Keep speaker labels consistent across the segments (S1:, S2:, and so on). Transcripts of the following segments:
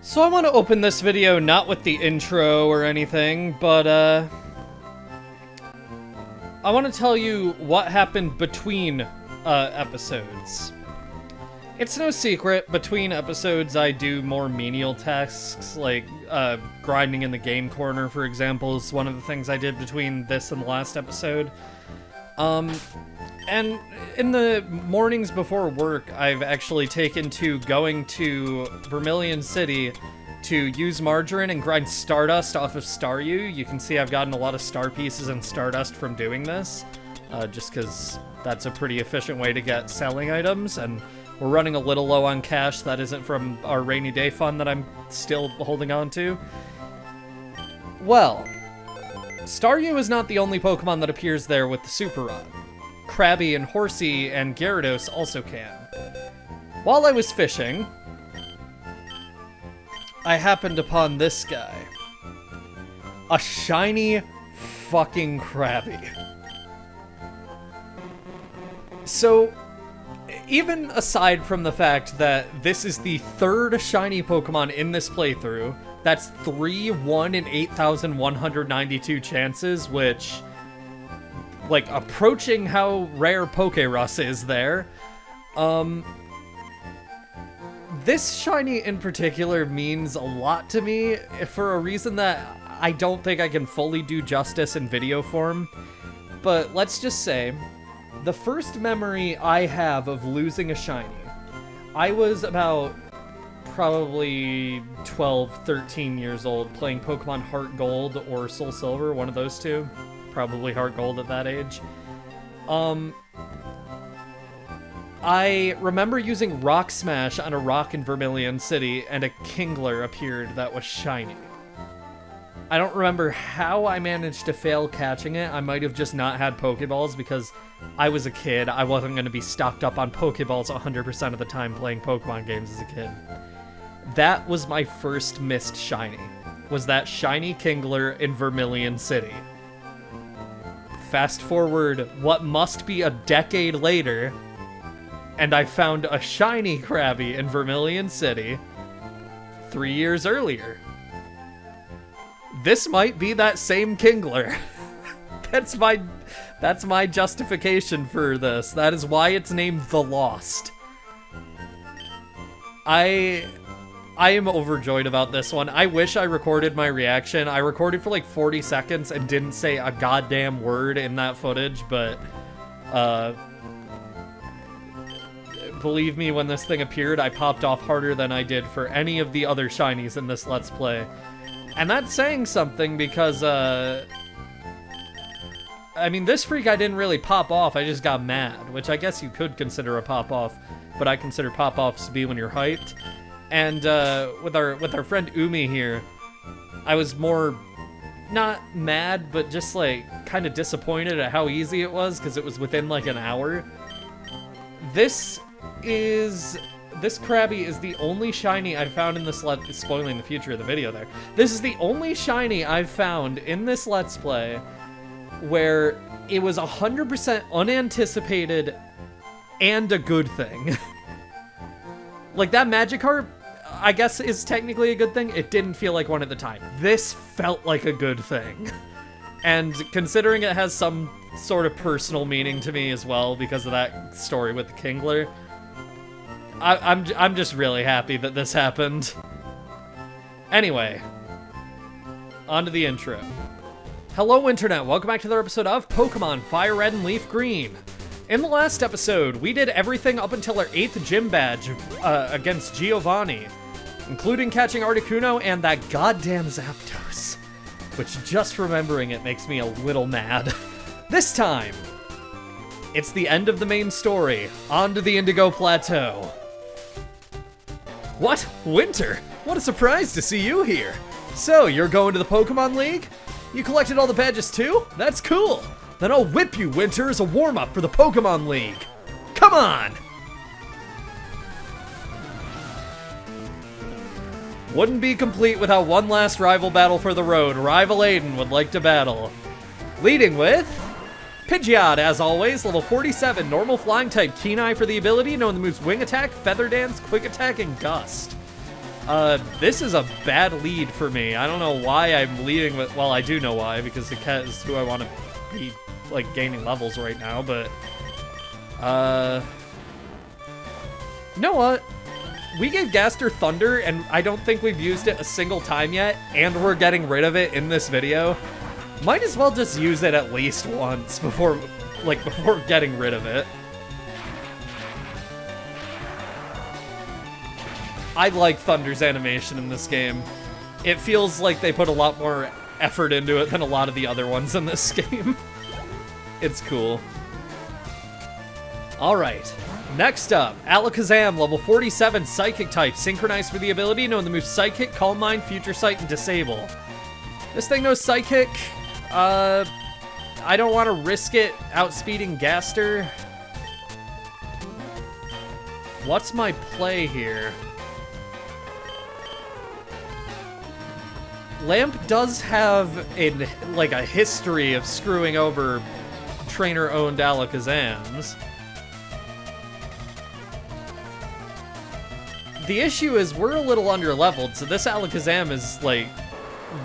S1: So I want to open this video not with the intro or anything, but I want to tell you what happened between episodes. It's no secret, between episodes I do more menial tasks, like grinding in the game corner, for example, is one of the things I did between this and the last episode. And in the mornings before work, I've actually taken to going to Vermilion City to use margarine and grind Stardust off of Staryu. You can see I've gotten a lot of star pieces and Stardust from doing this, just because that's a pretty efficient way to get selling items, and we're running a little low on cash that isn't from our rainy day fund that I'm still holding on to. Well, Staryu is not the only Pokemon that appears there with the Super Rod. Krabby and Horsey and Gyarados also can. While I was fishing, I happened upon this guy. A shiny fucking Krabby. So, even aside from the fact that this is the third shiny Pokemon in this playthrough, that's 1 in 8,192 chances, which, like, approaching how rare Pokerus is there. This shiny in particular means a lot to me for a reason that I don't think I can fully do justice in video form. But let's just say, the first memory I have of losing a shiny, I was about probably 12, 13 years old playing Pokemon Heart Gold or Soul Silver, one of those two. Probably Heart Gold at that age. I remember using Rock Smash on a rock in Vermilion City, and a Kingler appeared that was shiny. I don't remember how I managed to fail catching it. I might have just not had Pokeballs because I was a kid. I wasn't going to be stocked up on Pokeballs 100% of the time playing Pokemon games as a kid. That was my first missed shiny, was that shiny Kingler in Vermilion City. Fast forward what must be a decade later, and I found a shiny Krabby in Vermilion City 3 years earlier. This might be that same Kingler. That's my justification for this. That is why it's named The Lost. I am overjoyed about this one. I wish I recorded my reaction. I recorded for like 40 seconds and didn't say a goddamn word in that footage, but believe me, when this thing appeared, I popped off harder than I did for any of the other shinies in this Let's Play. And that's saying something because, I mean, this freak I didn't really pop off, I just got mad, which I guess you could consider a pop-off, but I consider pop-offs to be when you're hyped. And with our friend Umi here, I was more, not mad, but just like kind of disappointed at how easy it was, because it was within like an hour. This Krabby is the only shiny I've found in this spoiling the future of the video there. This is the only shiny I've found in this Let's Play where it was 100% unanticipated and a good thing. Like, that Magikarp, I guess, is technically a good thing. It didn't feel like one at the time. This felt like a good thing. And considering it has some sort of personal meaning to me as well because of that story with the Kingler, I'm just really happy that this happened. Anyway, on to the intro. Hello, Internet. Welcome back to another episode of Pokemon FireRed and LeafGreen. In the last episode, we did everything up until our 8th gym badge against Giovanni, including catching Articuno and that goddamn Zapdos, which just remembering it makes me a little mad. This time, it's the end of the main story, on to the Indigo Plateau. What? Winter? What a surprise to see you here. So, you're going to the Pokemon League? You collected all the badges too? That's cool. Then I'll whip you, Winter, as a warm-up for the Pokemon League. Come on! Wouldn't be complete without one last rival battle for the road. Rival Aiden would like to battle. Leading with Pidgeot, as always, level 47, normal flying type, keen eye for the ability, knowing the moves Wing Attack, Feather Dance, Quick Attack, and Gust. This is a bad lead for me. I don't know why I'm leading with, well, I do know why, because the cat is who I want to be, like, gaining levels right now, but, you know what? We gave Gaster Thunder, and I don't think we've used it a single time yet, and we're getting rid of it in this video. Might as well just use it at least once before getting rid of it. I like Thunder's animation in this game. It feels like they put a lot more effort into it than a lot of the other ones in this game. It's cool. Alright, next up, Alakazam, level 47, Psychic type, synchronized for the ability, knowing the moves Psychic, Calm Mind, Future Sight, and Disable. This thing knows Psychic. I don't want to risk it outspeeding Gaster. What's my play here? Lamp does have a history of screwing over trainer-owned Alakazams. The issue is we're a little under-leveled, so this Alakazam is, like,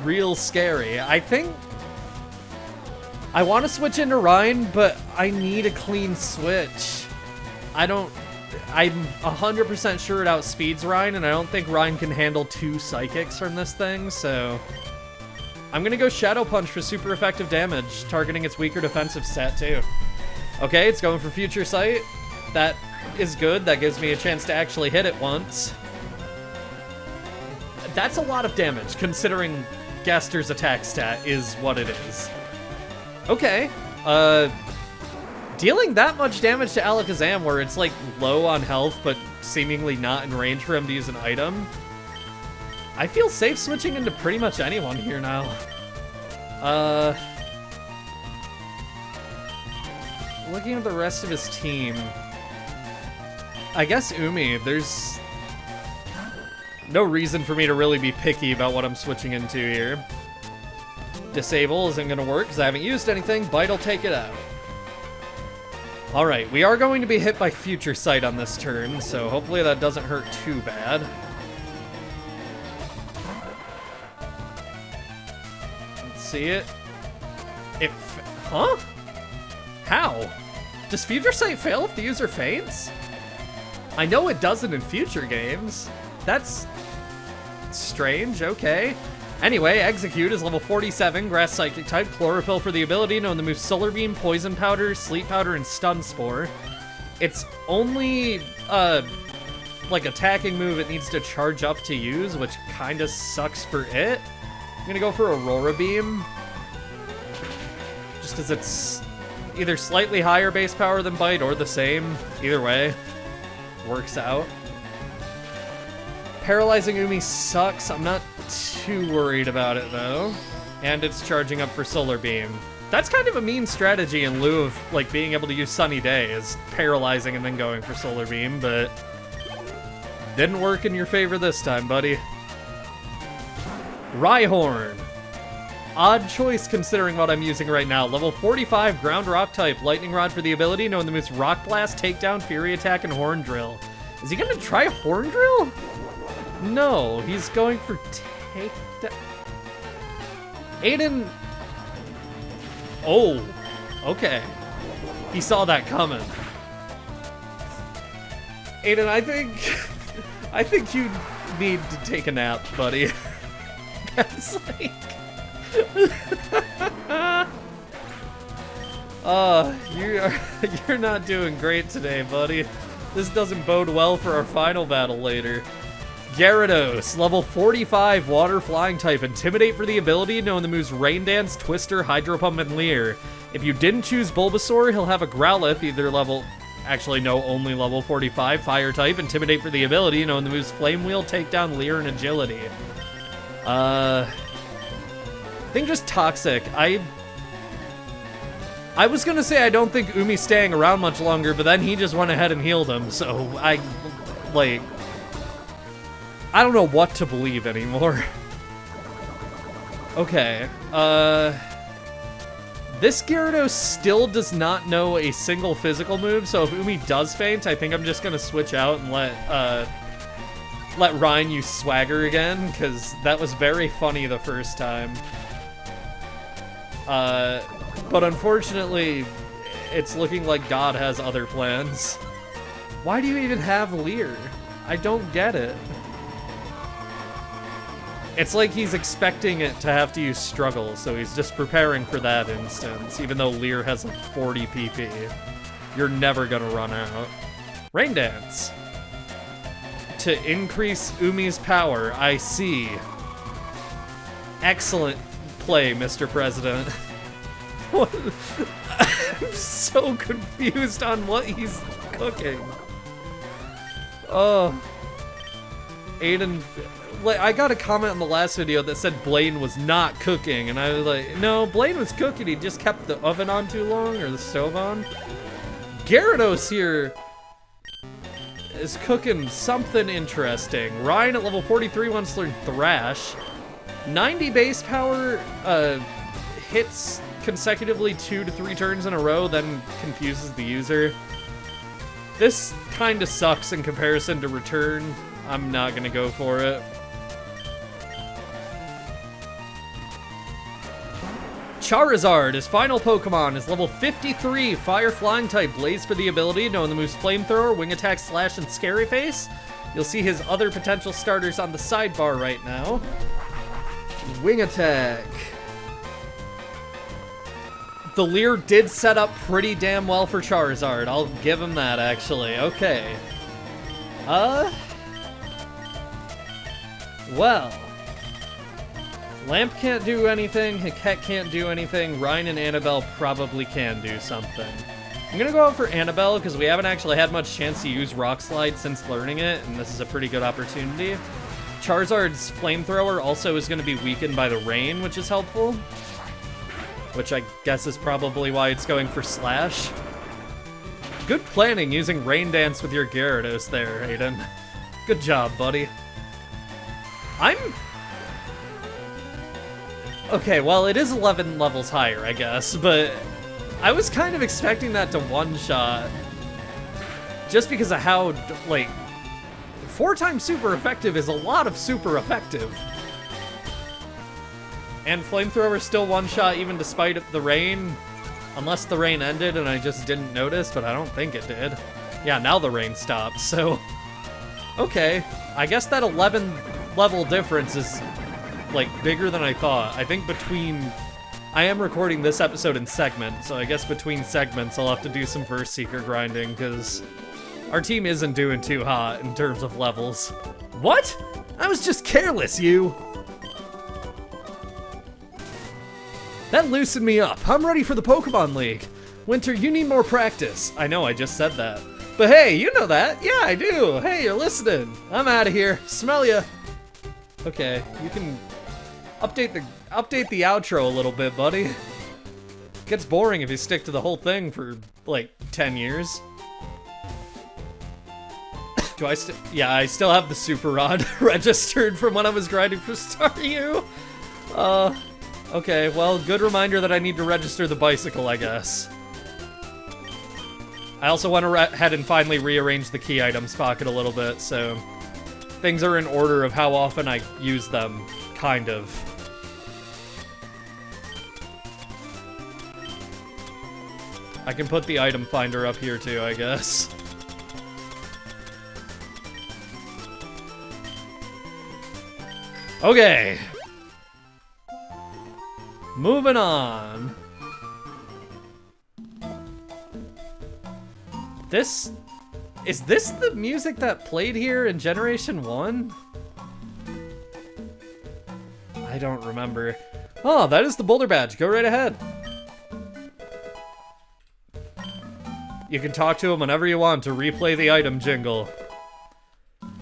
S1: real scary. I think I want to switch into Rhine, but I need a clean switch. I'm 100% sure it outspeeds Rhine, and I don't think Rhine can handle 2 Psychics from this thing, so I'm gonna go Shadow Punch for super effective damage, targeting its weaker defensive stat too. Okay, it's going for Future Sight. That is good. That gives me a chance to actually hit it once. That's a lot of damage, considering Gaster's attack stat is what it is. Okay, dealing that much damage to Alakazam where it's, like, low on health, but seemingly not in range for him to use an item. I feel safe switching into pretty much anyone here now. Looking at the rest of his team, I guess Umi, there's no reason for me to really be picky about what I'm switching into here. Disable isn't gonna work because I haven't used anything. Bite will take it out. Alright, we are going to be hit by Future Sight on this turn, so hopefully that doesn't hurt too bad. Let's see it. Huh? How? Does Future Sight fail if the user faints? I know it doesn't in future games. That's strange, okay. Anyway, Execute is level 47, Grass Psychic type, Chlorophyll for the ability, knowing the moves Solar Beam, Poison Powder, Sleep Powder, and Stun Spore. It's only, like, attacking move it needs to charge up to use, which kinda sucks for it. I'm gonna go for Aurora Beam. Just because it's either slightly higher base power than Bite or the same. Either way, works out. Paralyzing Umi sucks. I'm not too worried about it, though. And it's charging up for Solar Beam. That's kind of a mean strategy in lieu of, like, being able to use Sunny Day, is paralyzing and then going for Solar Beam, but didn't work in your favor this time, buddy. Rhyhorn. Odd choice considering what I'm using right now. Level 45, Ground Rock type, Lightning Rod for the ability, knowing the moves Rock Blast, Takedown, Fury Attack, and Horn Drill. Is he gonna try Horn Drill? No, he's going for Takedown. Aiden. Oh, okay. He saw that coming. Aiden, I think you need to take a nap, buddy. That's like... you're not doing great today, buddy. This doesn't bode well for our final battle later. Gyarados, level 45, Water Flying type, Intimidate for the ability, knowing the moves Rain Dance, Twister, Hydro Pump, and Leer. If you didn't choose Bulbasaur, he'll have a Growlithe, either level... Actually, no, only level 45, Fire type, Intimidate for the ability, knowing the moves Flame Wheel, Takedown, Leer, and Agility. I think just Toxic. I was gonna say I don't think Umi's staying around much longer, but then he just went ahead and healed him, so I don't know what to believe anymore. Okay, this Gyarados still does not know a single physical move, so if Umi does faint, I think I'm just gonna switch out and let, let Ryan use swagger again, because that was very funny the first time. But unfortunately, it's looking like God has other plans. Why do you even have Lear? I don't get it. It's like he's expecting it to have to use struggle, so he's just preparing for that instance, even though Lear has like 40 PP. You're never gonna run out. Rain Dance. To increase Umi's power, I see. Excellent play, Mr. President. What? I'm so confused on what he's cooking. Oh. Aiden... Like, I got a comment in the last video that said Blaine was not cooking, and I was like, no, Blaine was cooking, he just kept the oven on too long, or the stove on. Gyarados here is cooking something interesting. Ryan at level 43 wants to learn Thrash. 90 base power hits consecutively 2 to 3 turns in a row, then confuses the user. This kind of sucks in comparison to Return. I'm not gonna go for it. Charizard, his final Pokemon, is level 53, Fire Flying type, Blaze for the ability, knowing the moves Flamethrower, Wing Attack, Slash, and Scary Face. You'll see his other potential starters on the sidebar right now. Wing Attack. The Leer did set up pretty damn well for Charizard, I'll give him that actually, okay. Well. Lamp can't do anything, Hiket can't do anything, Ryan and Annabelle probably can do something. I'm gonna go out for Annabelle because we haven't actually had much chance to use Rock Slide since learning it, and this is a pretty good opportunity. Charizard's Flamethrower also is gonna be weakened by the rain, which is helpful. Which I guess is probably why it's going for Slash. Good planning using Rain Dance with your Gyarados there, Aiden. Good job, buddy. Okay, well, it is 11 levels higher, I guess, but I was kind of expecting that to one-shot. Just because of how, like, 4 times super effective is a lot of super effective. And Flamethrower still one-shot even despite the rain. Unless the rain ended and I just didn't notice, but I don't think it did. Yeah, now the rain stopped, so... Okay, I guess that 11 level difference is... like, bigger than I thought. I think between... I am recording this episode in segments, so I guess between segments I'll have to do some Verse Seeker grinding, because our team isn't doing too hot in terms of levels. What? I was just careless, you! That loosened me up. I'm ready for the Pokemon League. Winter, you need more practice. I know, I just said that. But hey, you know that. Yeah, I do. Hey, you're listening. I'm out of here. Smell ya. Okay, you can... Update the outro a little bit, buddy. It gets boring if you stick to the whole thing for, like, 10 years. Yeah, I still have the Super Rod registered from when I was grinding for Staryu. Okay, well, good reminder that I need to register the bicycle, I guess. I also went ahead and finally rearranged the key items pocket a little bit, so... Things are in order of how often I use them, kind of. I can put the item finder up here too, I guess. Okay. Moving on. Is this the music that played here in Generation 1? I don't remember. Oh, that is the Boulder Badge. Go right ahead. You can talk to him whenever you want to replay the item jingle.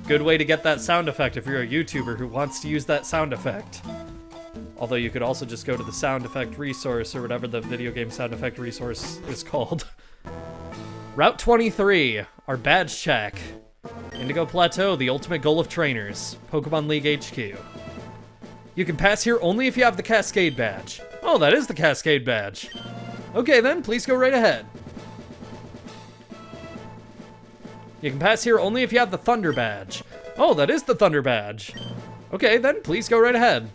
S1: Good way to get that sound effect if you're a YouTuber who wants to use that sound effect. Although you could also just go to the sound effect resource or whatever the video game sound effect resource is called. Route 23, our badge check. Indigo Plateau, the ultimate goal of trainers. Pokemon League HQ. You can pass here only if you have the Cascade badge. Oh, that is the Cascade badge. Okay then, please go right ahead. You can pass here only if you have the Thunder badge. Oh, that is the Thunder Badge. Okay, then please go right ahead.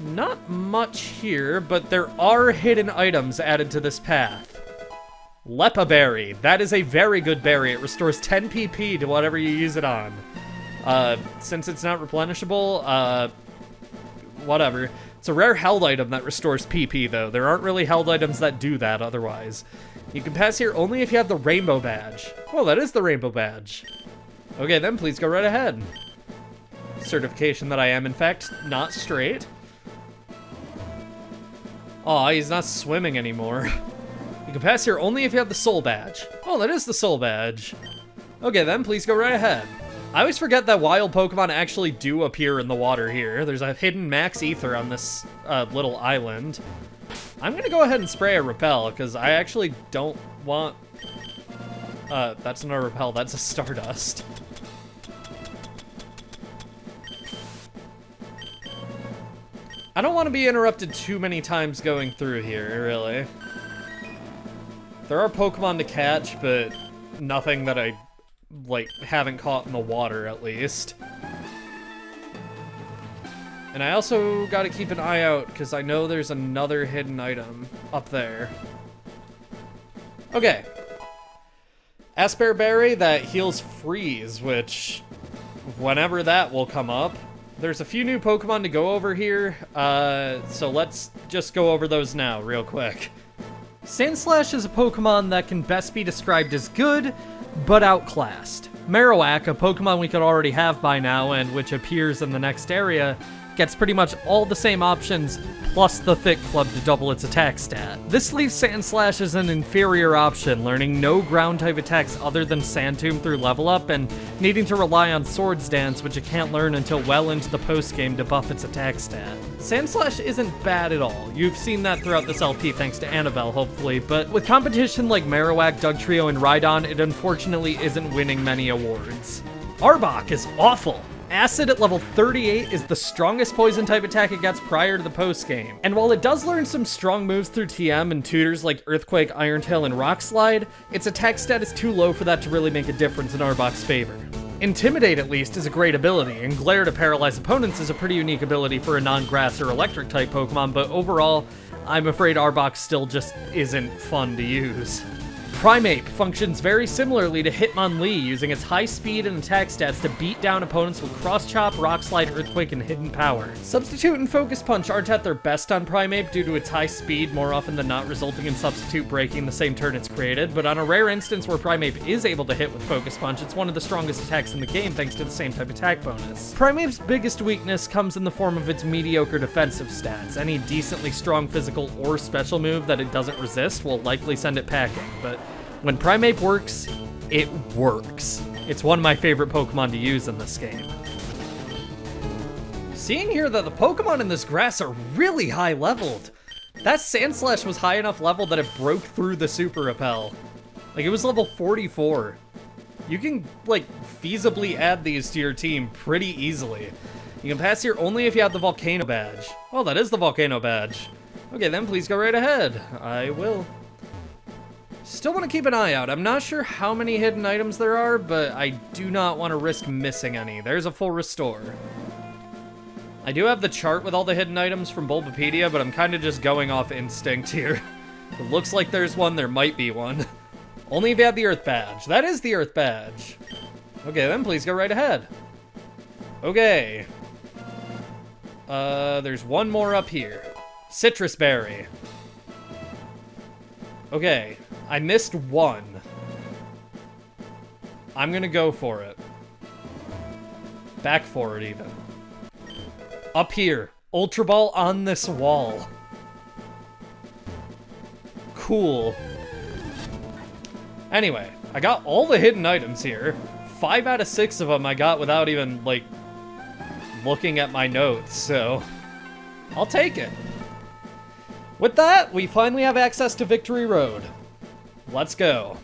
S1: Not much here, but there are hidden items added to this path. Lepa Berry. That is a very good berry. It restores 10 PP to whatever you use it on. Since it's not replenishable, whatever. It's a rare held item that restores PP, though. There aren't really held items that do that otherwise. You can pass here only if you have the Rainbow Badge. Oh, that is the Rainbow Badge. Okay, then please go right ahead. Certification that I am, in fact, not straight. Aw, he's not swimming anymore. You can pass here only if you have the Soul Badge. Oh, that is the Soul Badge. Okay, then please go right ahead. I always forget that wild Pokemon actually do appear in the water here. There's a hidden Max Ether on this little island. I'm gonna go ahead and spray a Repel, because I actually don't want... that's not a Repel, that's a Stardust. I don't want to be interrupted too many times going through here, really. There are Pokemon to catch, but nothing that I, like, haven't caught in the water, at least. And I also gotta keep an eye out, because I know there's another hidden item up there. Okay. Asper Berry that heals Freeze, which, whenever that will come up. There's a few new Pokemon to go over here, so let's just go over those now, real quick. Sandslash is a Pokemon that can best be described as good, but outclassed. Marowak, a Pokemon we could already have by now, and which appears in the next area, gets pretty much all the same options, plus the Thick Club to double its attack stat. This leaves Sandslash as an inferior option, learning no ground-type attacks other than Sand Tomb through level up, and needing to rely on Swords Dance, which it can't learn until well into the post-game to buff its attack stat. Sandslash isn't bad at all. You've seen that throughout this LP thanks to Annabelle, hopefully, but with competition like Marowak, Dugtrio, and Rhydon, it unfortunately isn't winning many awards. Arbok is awful. Acid at level 38 is the strongest poison type attack it gets prior to the post-game. And while it does learn some strong moves through TM and tutors like Earthquake, Iron Tail, and Rock Slide, its attack stat is too low for that to really make a difference in Arbok's favor. Intimidate, at least, is a great ability, and Glare to paralyze opponents is a pretty unique ability for a non-grass or electric type Pokemon, but overall, I'm afraid Arbok still just isn't fun to use. Primeape functions very similarly to Hitmonlee, using its high speed and attack stats to beat down opponents with Cross Chop, Rock Slide, Earthquake, and Hidden Power. Substitute and Focus Punch aren't at their best on Primeape due to its high speed, more often than not resulting in Substitute breaking the same turn it's created, but on a rare instance where Primeape is able to hit with Focus Punch, it's one of the strongest attacks in the game thanks to the same type attack bonus. Primeape's biggest weakness comes in the form of its mediocre defensive stats. Any decently strong physical or special move that it doesn't resist will likely send it packing, but when Primeape works, it works. It's one of my favorite Pokemon to use in this game. Seeing here that the Pokemon in this grass are really high leveled. That Sandslash was high enough level that it broke through the Super Repel. Like, it was level 44. You can, like, feasibly add these to your team pretty easily. You can pass here only if you have the Volcano Badge. Oh, that is the Volcano Badge. Okay, then please go right ahead. I will. Still want to keep an eye out. I'm not sure how many hidden items there are, but I do not want to risk missing any. There's a full restore. I do have the chart with all the hidden items from Bulbapedia, but I'm kind of just going off instinct here. It looks like there's one, there might be one. Only if you have the Earth Badge. That is the Earth Badge. Okay, then please go right ahead. Okay. There's one more up here. Citrus Berry. Okay, I missed one. I'm gonna go for it. Back for it, even. Up here. Ultra Ball on this wall. Cool. Anyway, I got all the hidden items here. 5 out of 6 of them I got without even, like, looking at my notes, so I'll take it. With that, we finally have access to Victory Road. Let's go.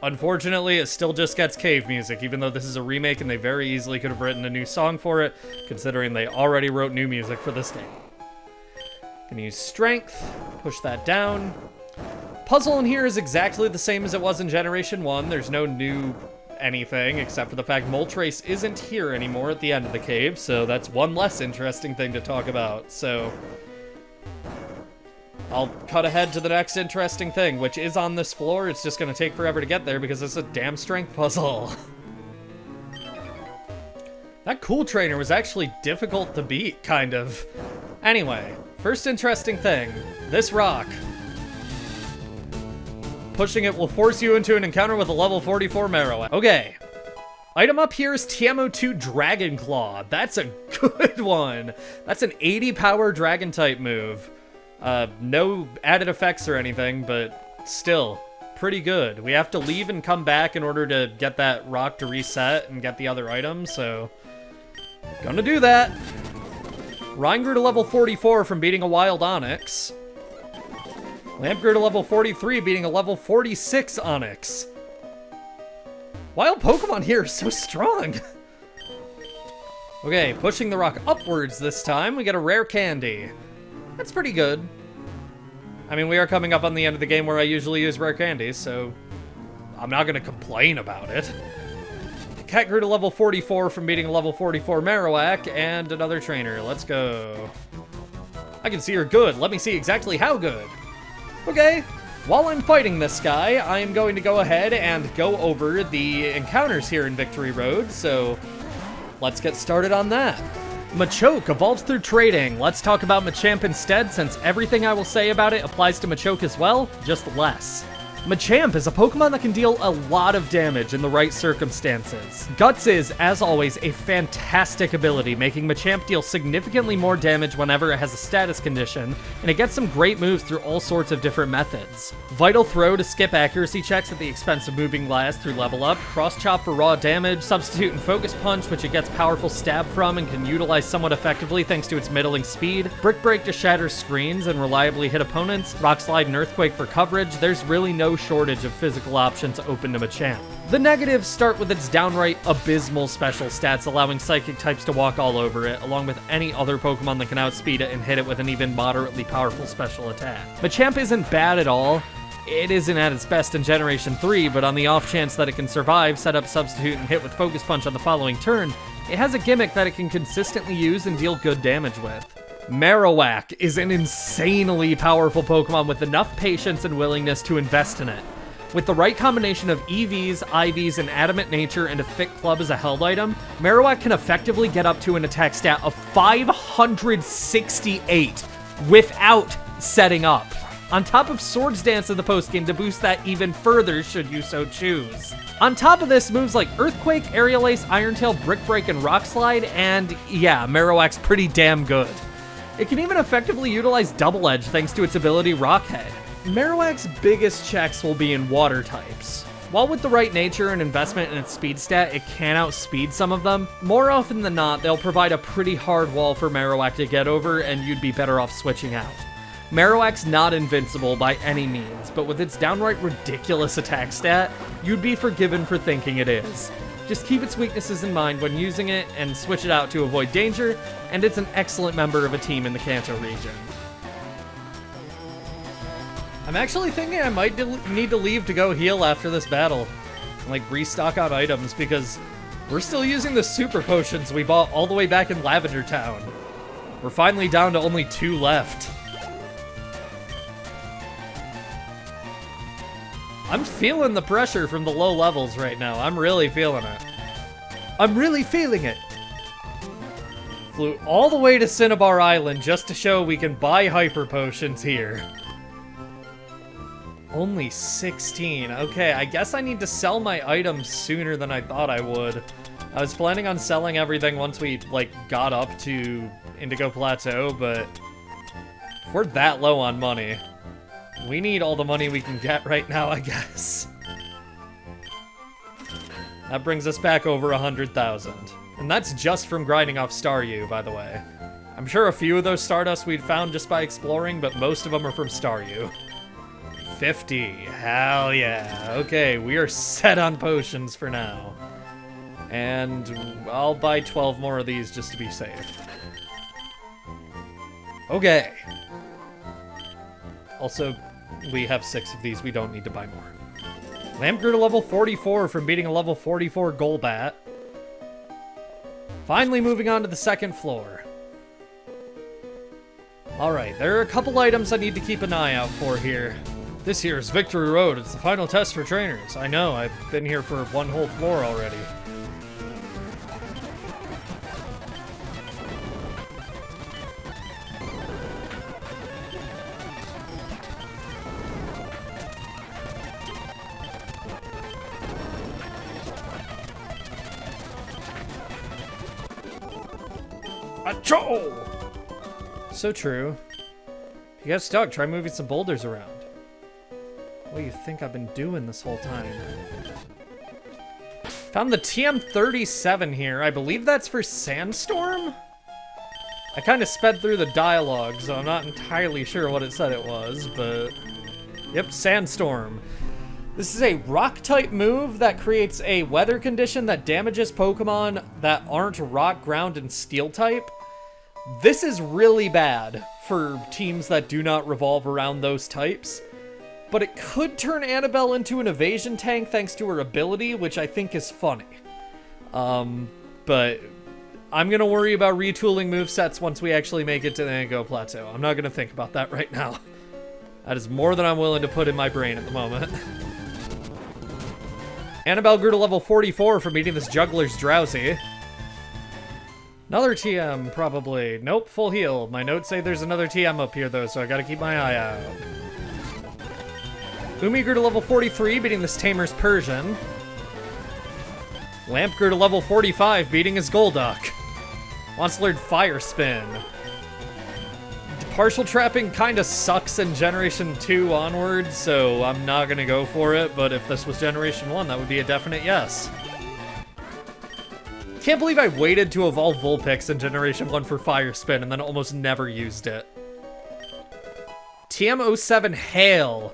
S1: Unfortunately, it still just gets cave music, even though this is a remake and they very easily could have written a new song for it, considering they already wrote new music for this game. Gonna use Strength, push that down. Puzzle in here is exactly the same as it was in Generation 1. There's no new anything, except for the fact Moltres isn't here anymore at the end of the cave, so that's one less interesting thing to talk about. So I'll cut ahead to the next interesting thing, which is on this floor. It's just going to take forever to get there because it's a damn strength puzzle. That cool trainer was actually difficult to beat, kind of. Anyway, first interesting thing, this rock. Pushing it will force you into an encounter with a level 44 Marowak. Okay. Item up here is TMO2 Dragon Claw. That's a good one. That's an 80 power dragon type move. No added effects or anything, but still pretty good. We have to leave and come back in order to get that rock to reset and get the other items, so gonna do that. Rhyme grew to level 44 from beating a wild Onyx. Lamp grew to level 43, beating a level 46 Onyx. Wild Pokemon here are so strong. Okay, pushing the rock upwards this time, we get a rare candy. That's pretty good. I mean, we are coming up on the end of the game where I usually use rare candies, so I'm not gonna complain about it. Cat grew to level 44 from beating a level 44 Marowak, and another trainer. Let's go. I can see you're good. Let me see exactly how good. Okay, while I'm fighting this guy, I am going to go ahead and go over the encounters here in Victory Road, so let's get started on that. Machoke evolves through trading. Let's talk about Machamp instead, since everything I will say about it applies to Machoke as well, just less. Machamp is a Pokemon that can deal a lot of damage in the right circumstances. Guts is, as always, a fantastic ability, making Machamp deal significantly more damage whenever it has a status condition, and it gets some great moves through all sorts of different methods. Vital Throw to skip accuracy checks at the expense of moving last through level up, Cross Chop for raw damage, Substitute and Focus Punch, which it gets powerful stab from and can utilize somewhat effectively thanks to its middling speed, Brick Break to shatter screens and reliably hit opponents, Rock Slide and Earthquake for coverage. There's really no shortage of physical options open to Machamp. The negatives start with its downright abysmal special stats, allowing Psychic types to walk all over it, along with any other Pokemon that can outspeed it and hit it with an even moderately powerful special attack. Machamp isn't bad at all. It isn't at its best in Generation 3, but on the off chance that it can survive, set up Substitute and hit with Focus Punch on the following turn, it has a gimmick that it can consistently use and deal good damage with. Marowak is an insanely powerful Pokemon with enough patience and willingness to invest in it. With the right combination of EVs, IVs, and Adamant Nature and a thick club as a held item, Marowak can effectively get up to an attack stat of 568 without setting up. On top of Swords Dance in the postgame to boost that even further should you so choose. On top of this, moves like Earthquake, Aerial Ace, Iron Tail, Brick Break, and Rock Slide, and yeah, Marowak's pretty damn good. It can even effectively utilize Double Edge thanks to its ability Rockhead. Marowak's biggest checks will be in water types. While with the right nature and investment in its speed stat, it can outspeed some of them, more often than not, they'll provide a pretty hard wall for Marowak to get over and you'd be better off switching out. Marowak's not invincible by any means, but with its downright ridiculous attack stat, you'd be forgiven for thinking it is. Just keep its weaknesses in mind when using it and switch it out to avoid danger, and it's an excellent member of a team in the Kanto region. I'm actually thinking I might need to leave to go heal after this battle, and like restock on items, because we're still using the super potions we bought all the way back in Lavender Town. We're finally down to only 2 left. I'm feeling the pressure from the low levels right now. I'm really feeling it. I'm really feeling it. Flew all the way to Cinnabar Island just to show we can buy hyper potions here. Only 16. Okay, I guess I need to sell my items sooner than I thought I would. I was planning on selling everything once we, like, got up to Indigo Plateau, but if we're that low on money, we need all the money we can get right now, I guess. That brings us back over 100,000. And that's just from grinding off Staryu, by the way. I'm sure a few of those Stardust we'd found just by exploring, but most of them are from Staryu. 50. Hell yeah. Okay, we are set on potions for now. And I'll buy 12 more of these just to be safe. Okay. Also, We have 6 of these. We don't need to buy more. Lamp grew to level 44 from beating a level 44 Golbat. Finally moving on to the second floor. Alright, there are a couple items I need to keep an eye out for here. This here is Victory Road. It's the final test for trainers. I know, I've been here for one whole floor already. Achoo! So true. If you get stuck, try moving some boulders around. What do you think I've been doing this whole time? Found the TM37 here. I believe that's for Sandstorm? I kind of sped through the dialogue, so I'm not entirely sure what it said it was, but... Yep, Sandstorm. This is a rock-type move that creates a weather condition that damages Pokemon that aren't rock, ground, and steel type. This is really bad for teams that do not revolve around those types. But it could turn Annabelle into an evasion tank thanks to her ability, which I think is funny. But I'm going to worry about retooling movesets once we actually make it to the Indigo Plateau. I'm not going to think about that right now. That is more than I'm willing to put in my brain at the moment. Annabelle grew to level 44 from beating this Juggler's Drowsy. Another TM, probably. Nope, full heal. My notes say there's another TM up here, though, so I gotta keep my eye out. Umi grew to level 43, beating this Tamer's Persian. Lamp grew to level 45, beating his Golduck. Wants to learn Fire Spin. Partial trapping kinda sucks in Generation 2 onward, so I'm not gonna go for it, but if this was Generation 1, that would be a definite yes. Can't believe I waited to evolve Vulpix in Generation 1 for Fire Spin and then almost never used it. TM07 Hail.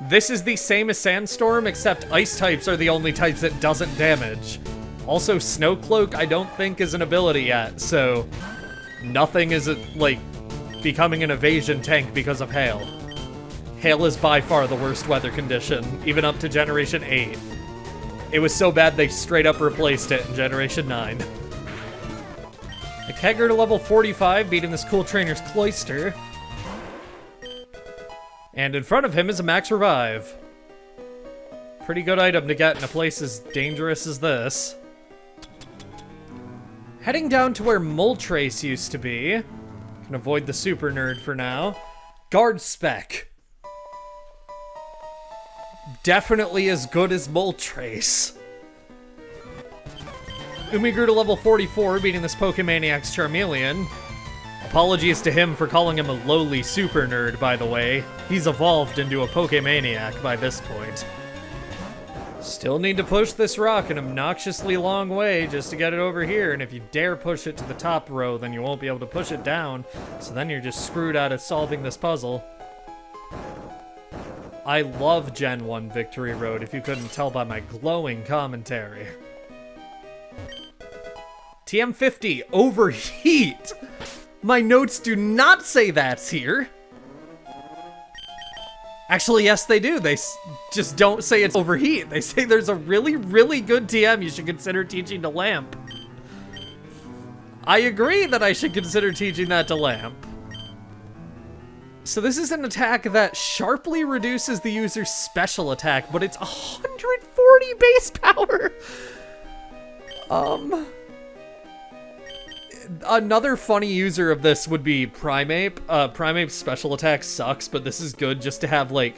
S1: This is the same as Sandstorm, except Ice types are the only types it doesn't damage. Also, Snow Cloak I don't think is an ability yet, so nothing is, like, becoming an evasion tank because of Hail. Hail is by far the worst weather condition, even up to Generation 8. It was so bad they straight up replaced it in Generation 9. The Kegger to level 45, beating this cool trainer's Cloyster. And in front of him is a Max Revive. Pretty good item to get in a place as dangerous as this. Heading down to where Moltres used to be. Can avoid the super nerd for now. Guard Spec. Definitely as good as Moltres. Umi grew to level 44, beating this Pokemaniac's Charmeleon. Apologies to him for calling him a lowly super nerd, by the way. He's evolved into a Pokemaniac by this point. Still need to push this rock an obnoxiously long way just to get it over here, and if you dare push it to the top row, then you won't be able to push it down, so then you're just screwed out of solving this puzzle. I love Gen 1 Victory Road, if you couldn't tell by my glowing commentary. TM50, Overheat! My notes do not say that's here. Actually, yes, they do. They just don't say it's Overheat. They say there's a really, really good TM you should consider teaching to Lamp. I agree that I should consider teaching that to Lamp. So this is an attack that sharply reduces the user's special attack, but it's 140 base power. Another funny user of this would be Primeape. Primeape's special attack sucks, but this is good just to have, like,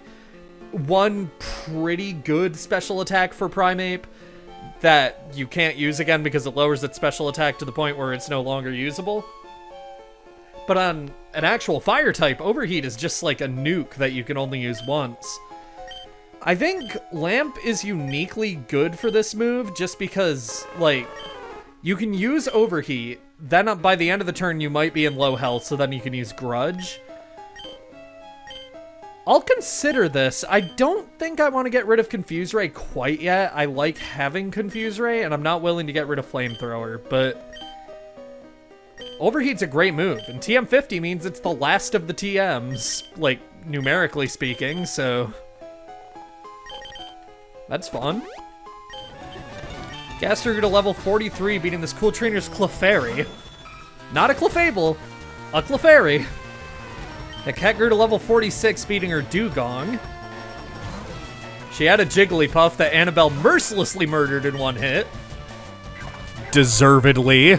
S1: one pretty good special attack for Primeape that you can't use again because it lowers its special attack to the point where it's no longer usable. But on an actual fire type, Overheat is just like a nuke that you can only use once. I think Lamp is uniquely good for this move just because, like, you can use Overheat, then by the end of the turn you might be in low health, so then you can use Grudge. I'll consider this. I don't think I want to get rid of Confuse Ray quite yet. I like having Confuse Ray, and I'm not willing to get rid of Flamethrower, but Overheat's a great move, and TM50 means it's the last of the TMs, like, numerically speaking, so that's fun. Gaster grew to level 43, beating this cool trainer's Clefairy. Not a Clefable, a Clefairy. The cat grew to level 46, beating her Dugong. She had a Jigglypuff that Annabelle mercilessly murdered in one hit. Deservedly.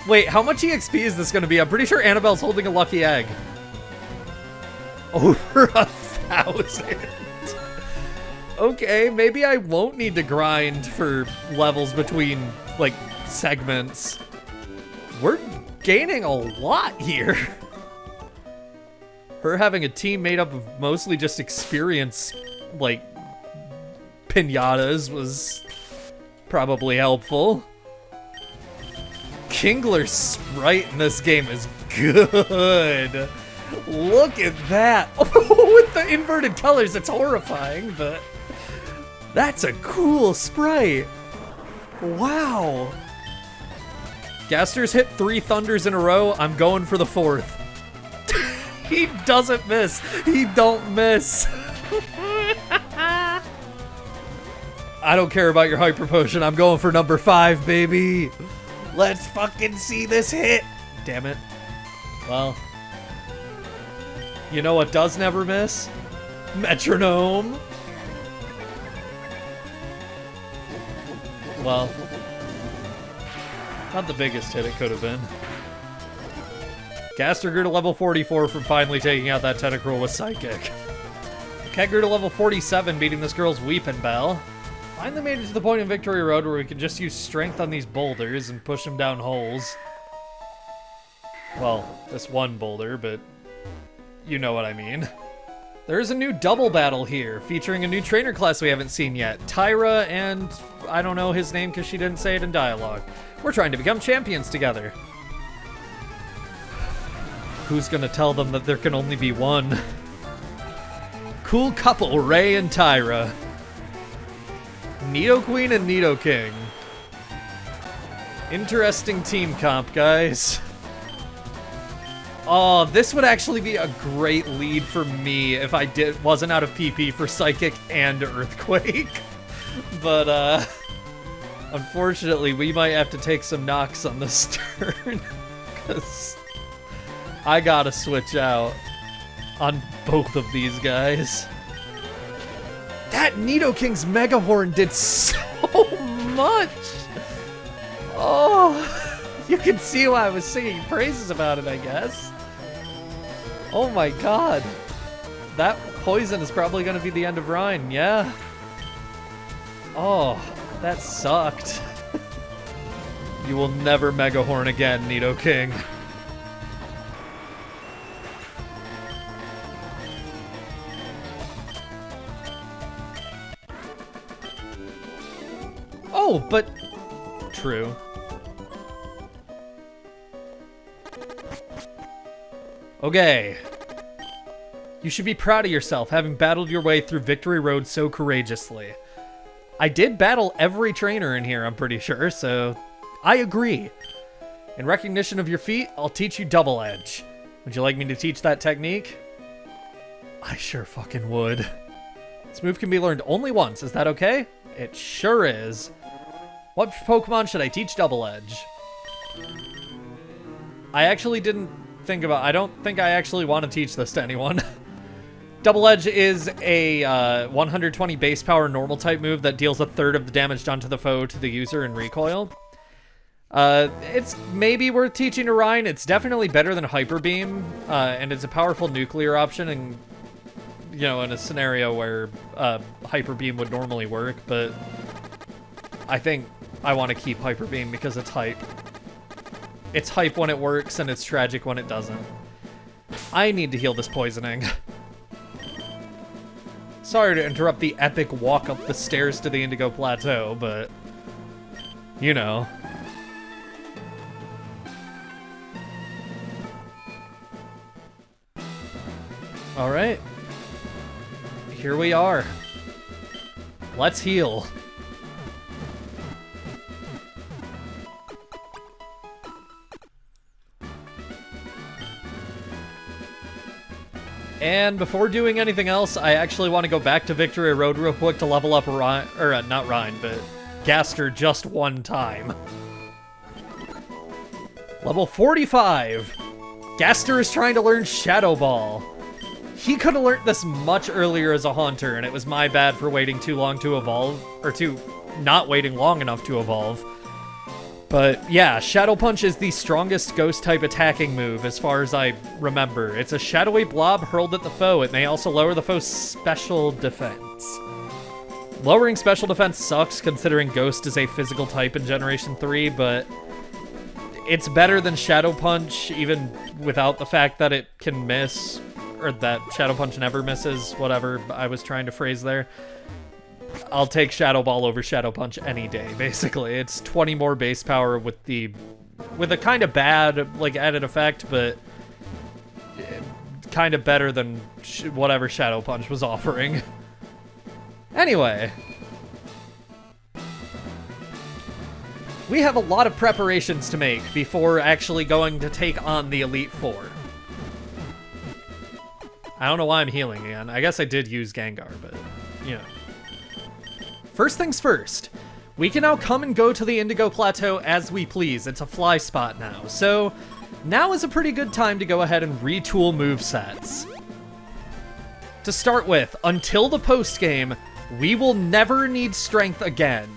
S1: Wait, how much EXP is this going to be? I'm pretty sure Annabelle's holding a lucky egg. Over 1,000. Okay, maybe I won't need to grind for levels between, like, segments. We're gaining a lot here. Her having a team made up of mostly just experience, like, pinatas was probably helpful. Kingler's sprite in this game is good. Look at that. Oh, with the inverted colors, it's horrifying, but that's a cool sprite. Wow. Gaster's hit 3 thunders in a row. I'm going for the 4th. He doesn't miss. He don't miss. I don't care about your hyper potion. I'm going for number 5, baby. Let's fucking see this hit. Damn it. Well, you know what does never miss? Metronome. Well, not the biggest hit it could have been. Gaster grew to level 44 from finally taking out that Tentacruel with Psychic. Cat grew to level 47, beating this girl's Weepin' Bell. Finally made it to the point in Victory Road where we can just use strength on these boulders and push them down holes. Well, this one boulder, but you know what I mean. There's a new double battle here, featuring a new trainer class we haven't seen yet. Tyra and I don't know his name because she didn't say it in dialogue. We're trying to become champions together. Who's gonna tell them that there can only be one? Cool couple, Ray and Tyra. Nidoqueen and Nidoking. Interesting team comp, guys. Oh, this would actually be a great lead for me if I wasn't out of PP for Psychic and Earthquake. But, unfortunately, we might have to take some knocks on this turn. Because I gotta switch out on both of these guys. That Nidoking's Mega Horn did so much! Oh, you can see why I was singing praises about it, I guess. Oh my god. That poison is probably going to be the end of Rhine, yeah? Oh, that sucked. You will never Mega Horn again, Nidoking. Oh, but... True. Okay. You should be proud of yourself, having battled your way through Victory Road so courageously. I did battle every trainer in here, I'm pretty sure, so I agree. In recognition of your feat, I'll teach you Double Edge. Would you like me to teach that technique? I sure fucking would. This move can be learned only once, is that okay? It sure is. What Pokemon should I teach Double Edge? I actually didn't think about... I don't think I actually want to teach this to anyone. Double Edge is a 120 base power normal type move that deals 1/3 of the damage done to the foe to the user in recoil. It's maybe worth teaching to Ryan. It's definitely better than Hyper Beam, and it's a powerful nuclear option, and you know, in a scenario where Hyper Beam would normally work, but I think I want to keep Hyper Beam because it's hype. It's hype when it works, and it's tragic when it doesn't. I need to heal this poisoning. Sorry to interrupt the epic walk up the stairs to the Indigo Plateau, but you know. All right. Here we are. Let's heal. And before doing anything else, I actually want to go back to Victory Road real quick to level up Rhine, or not Rhine, but Gaster just one time. Level 45. Gaster is trying to learn Shadow Ball. He could have learned this much earlier as a Haunter, and it was my bad for waiting too long to evolve, or not waiting long enough to evolve. But yeah, Shadow Punch is the strongest ghost-type attacking move as far as I remember. It's a shadowy blob hurled at the foe. It may also lower the foe's special defense. Lowering special defense sucks considering Ghost is a physical type in Generation 3, but it's better than Shadow Punch even without the fact that it can miss, or that Shadow Punch never misses, whatever I was trying to phrase there. I'll take Shadow Ball over Shadow Punch any day, basically. It's 20 more base power with a kind of bad, like, added effect, but kind of better than whatever Shadow Punch was offering. Anyway. We have a lot of preparations to make before actually going to take on the Elite Four. I don't know why I'm healing again. I guess I did use Gengar, but, you know. First things first, we can now come and go to the Indigo Plateau as we please. It's a fly spot now, so now is a pretty good time to go ahead and retool movesets. To start with, until the post-game, we will never need Strength again.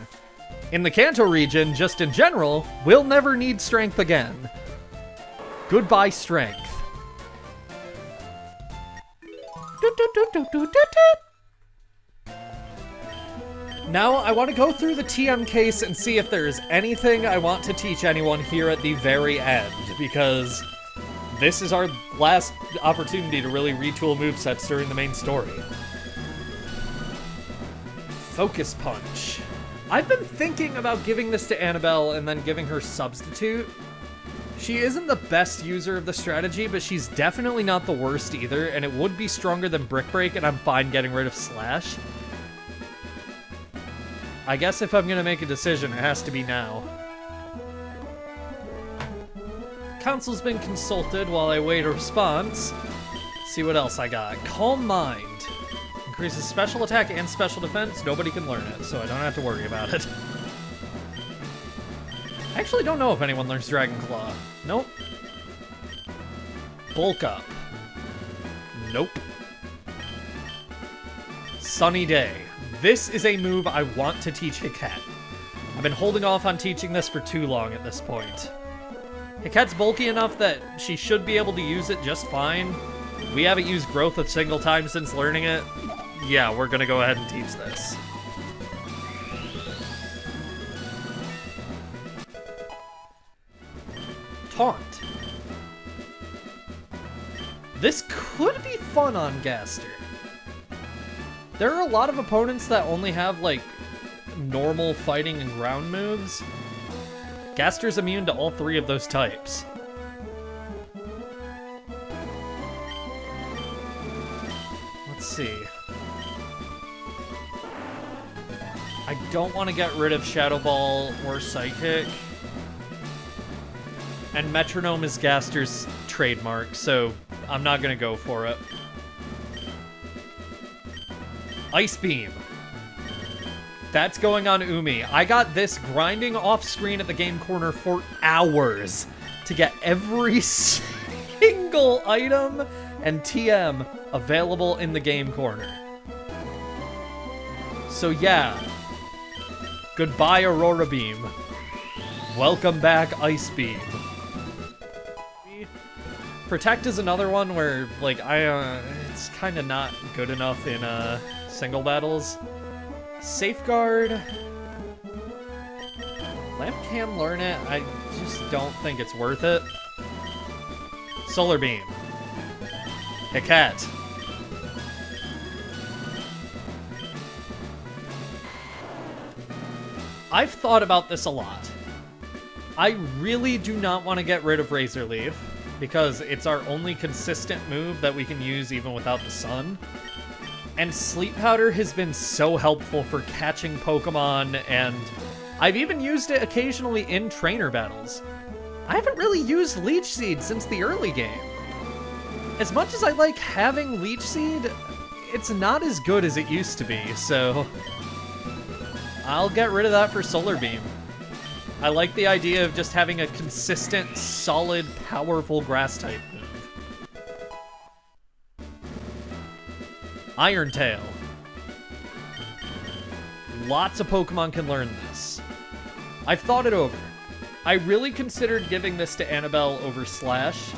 S1: In the Kanto region, just in general, we'll never need Strength again. Goodbye, Strength. Now, I want to go through the TM case and see if there's anything I want to teach anyone here at the very end, because this is our last opportunity to really retool movesets during the main story. Focus Punch. I've been thinking about giving this to Annabelle and then giving her Substitute. She isn't the best user of the strategy, but she's definitely not the worst either, and it would be stronger than Brick Break, and I'm fine getting rid of Slash. I guess if I'm gonna make a decision, it has to be now. Council's been consulted while I wait a response. Let's see what else I got. Calm Mind. Increases special attack and special defense. Nobody can learn it, so I don't have to worry about it. I actually don't know if anyone learns Dragon Claw. Nope. Bulk Up. Nope. Sunny Day. This is a move I want to teach Hiket. I've been holding off on teaching this for too long at this point. Hiket's bulky enough that she should be able to use it just fine. We haven't used Growth a single time since learning it. Yeah, we're gonna go ahead and teach this. Taunt. This could be fun on Gaster. There are a lot of opponents that only have, like, normal fighting and ground moves. Gaster's immune to all three of those types. Let's see. I don't want to get rid of Shadow Ball or Psychic. And Metronome is Gaster's trademark, so I'm not going to go for it. Ice Beam. That's going on Umi. I got this grinding off screen at the game corner for hours to get every single item and TM available in the game corner. So yeah. Goodbye, Aurora Beam. Welcome back, Ice Beam. Protect is another one where, like, it's kind of not good enough in, single battles. Safeguard. Lamp can learn it. I just don't think it's worth it. Solar Beam. Hiket. I've thought about this a lot. I really do not want to get rid of Razor Leaf, because it's our only consistent move that we can use even without the sun. And Sleep Powder has been so helpful for catching Pokemon, and I've even used it occasionally in trainer battles. I haven't really used Leech Seed since the early game. As much as I like having Leech Seed, it's not as good as it used to be, so I'll get rid of that for Solar Beam. I like the idea of just having a consistent, solid, powerful grass-type move. Iron Tail. Lots of Pokemon can learn this. I've thought it over. I really considered giving this to Annabelle over Slash,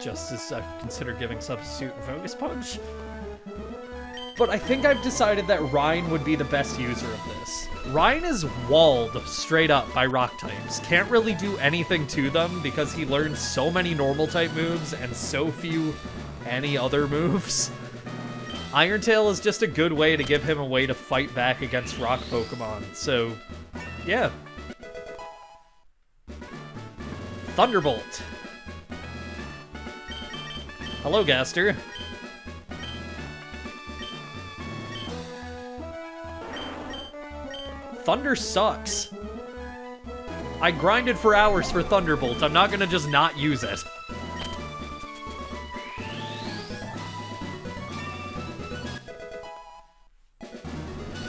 S1: just as I've considered giving Substitute and Focus Punch. But I think I've decided that Ryan would be the best user of this. Ryan is walled straight up by rock types. Can't really do anything to them because he learns so many normal type moves and so few any other moves. Iron Tail is just a good way to give him a way to fight back against rock Pokemon. So, yeah. Thunderbolt. Hello, Gaster. Thunder sucks. I grinded for hours for Thunderbolt. I'm not gonna just not use it.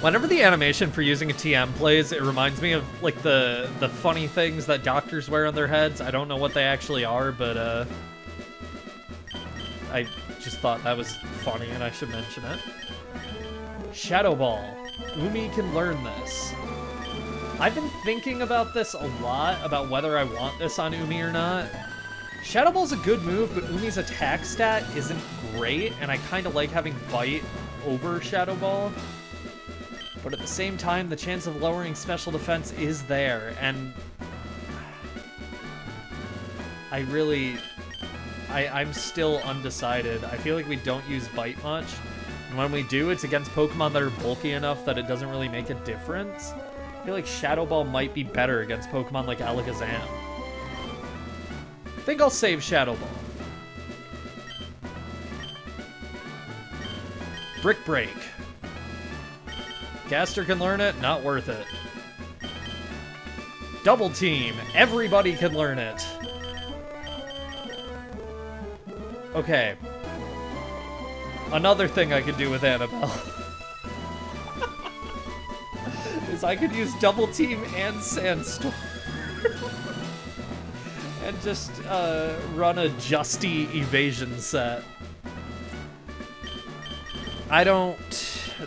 S1: Whenever the animation for using a TM plays, it reminds me of like the funny things that doctors wear on their heads. I don't know what they actually are, but I just thought that was funny and I should mention it. Shadow Ball. Umi can learn this. I've been thinking about this a lot, about whether I want this on Umi or not. Shadow Ball's a good move, but Umi's attack stat isn't great, and I kind of like having Bite over Shadow Ball. But at the same time, the chance of lowering special defense is there, and I'm still undecided. I feel like we don't use Bite much, and when we do, it's against Pokemon that are bulky enough that it doesn't really make a difference. I feel like Shadow Ball might be better against Pokemon like Alakazam. I think I'll save Shadow Ball. Brick Break. Gaster can learn it, not worth it. Double Team. Everybody can learn it. Okay. Another thing I could do with Annabelle is I could use Double Team and Sandstorm and just run a Justy evasion set. I don't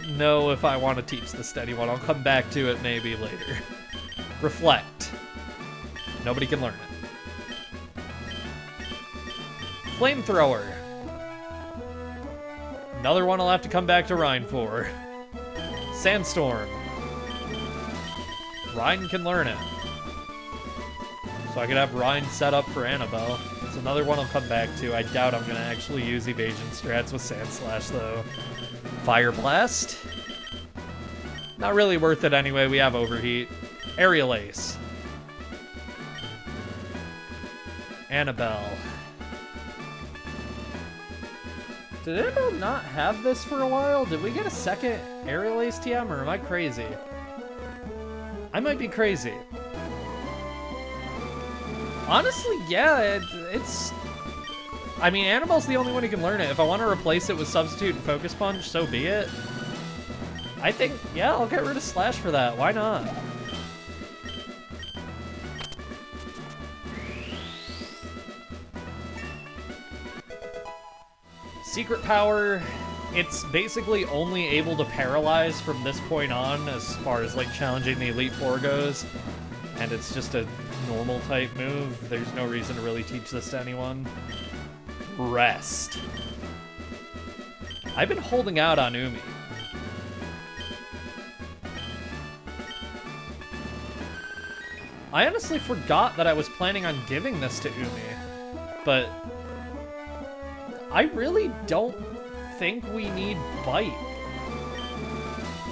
S1: know if I want to teach this to anyone. I'll come back to it maybe later. Reflect. Nobody can learn it. Flamethrower. Another one I'll have to come back to Ryan for. Sandstorm. Ryan can learn it. So I could have Ryan set up for Annabelle. It's another one I'll come back to. I doubt I'm going to actually use evasion strats with Sand Slash, though. Fire Blast. Not really worth it anyway. We have Overheat. Aerial Ace. Annabelle. Did Annabelle not have this for a while? Did we get a second Aerial Ace TM, or am I crazy? I might be crazy. Honestly, yeah, it's... I mean, Annabelle's the only one who can learn it. If I want to replace it with Substitute and Focus Punch, so be it. I think, yeah, I'll get rid of Slash for that. Why not? Secret Power, it's basically only able to paralyze from this point on as far as like challenging the Elite Four goes. And it's just a normal type move. There's no reason to really teach this to anyone. Rest. I've been holding out on Umi. I honestly forgot that I was planning on giving this to Umi, but I really don't think we need Bite.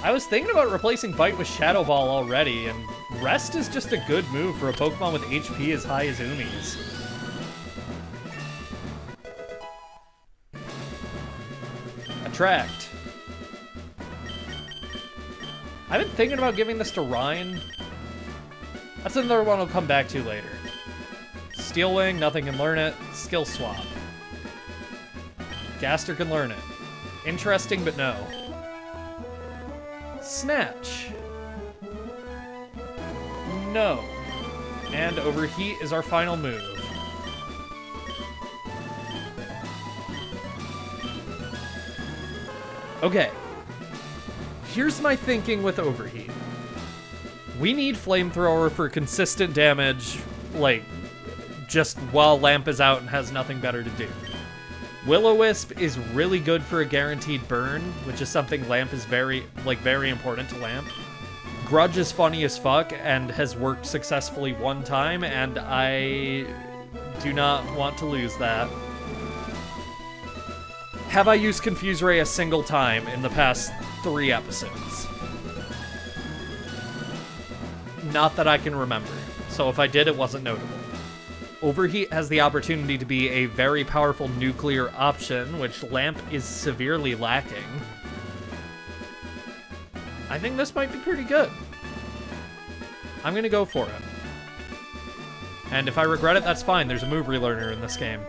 S1: I was thinking about replacing Bite with Shadow Ball already, and Rest is just a good move for a Pokemon with HP as high as Umi's. Attract. I've been thinking about giving this to Ryan. That's another one I'll come back to later. Steel Wing, nothing can learn it. Skill Swap. Gaster can learn it. Interesting, but no. Snatch. No. And Overheat is our final move. Okay. Here's my thinking with Overheat. We need Flamethrower for consistent damage, like, just while Lamp is out and has nothing better to do. Will-O-Wisp is really good for a guaranteed burn, which is something Lamp is very important to Lamp. Grudge is funny as fuck and has worked successfully one time, and I do not want to lose that. Have I used Confuse Ray a single time in the past 3 episodes? Not that I can remember, so if I did, it wasn't notable. Overheat has the opportunity to be a very powerful nuclear option, which Lamp is severely lacking. I think this might be pretty good. I'm gonna go for it. And if I regret it, that's fine. There's a move relearner in this game.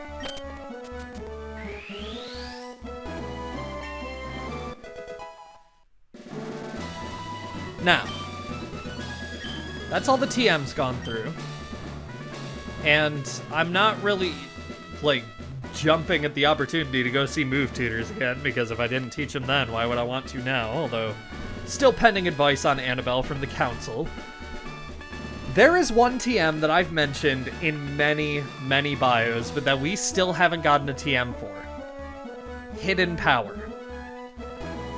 S1: Now, that's all the TM's gone through. And I'm not really, like, jumping at the opportunity to go see move tutors again, because if I didn't teach them then, why would I want to now? Although, still pending advice on Annabelle from the council. There is one TM that I've mentioned in many, many bios, but that we still haven't gotten a TM for. Hidden Power.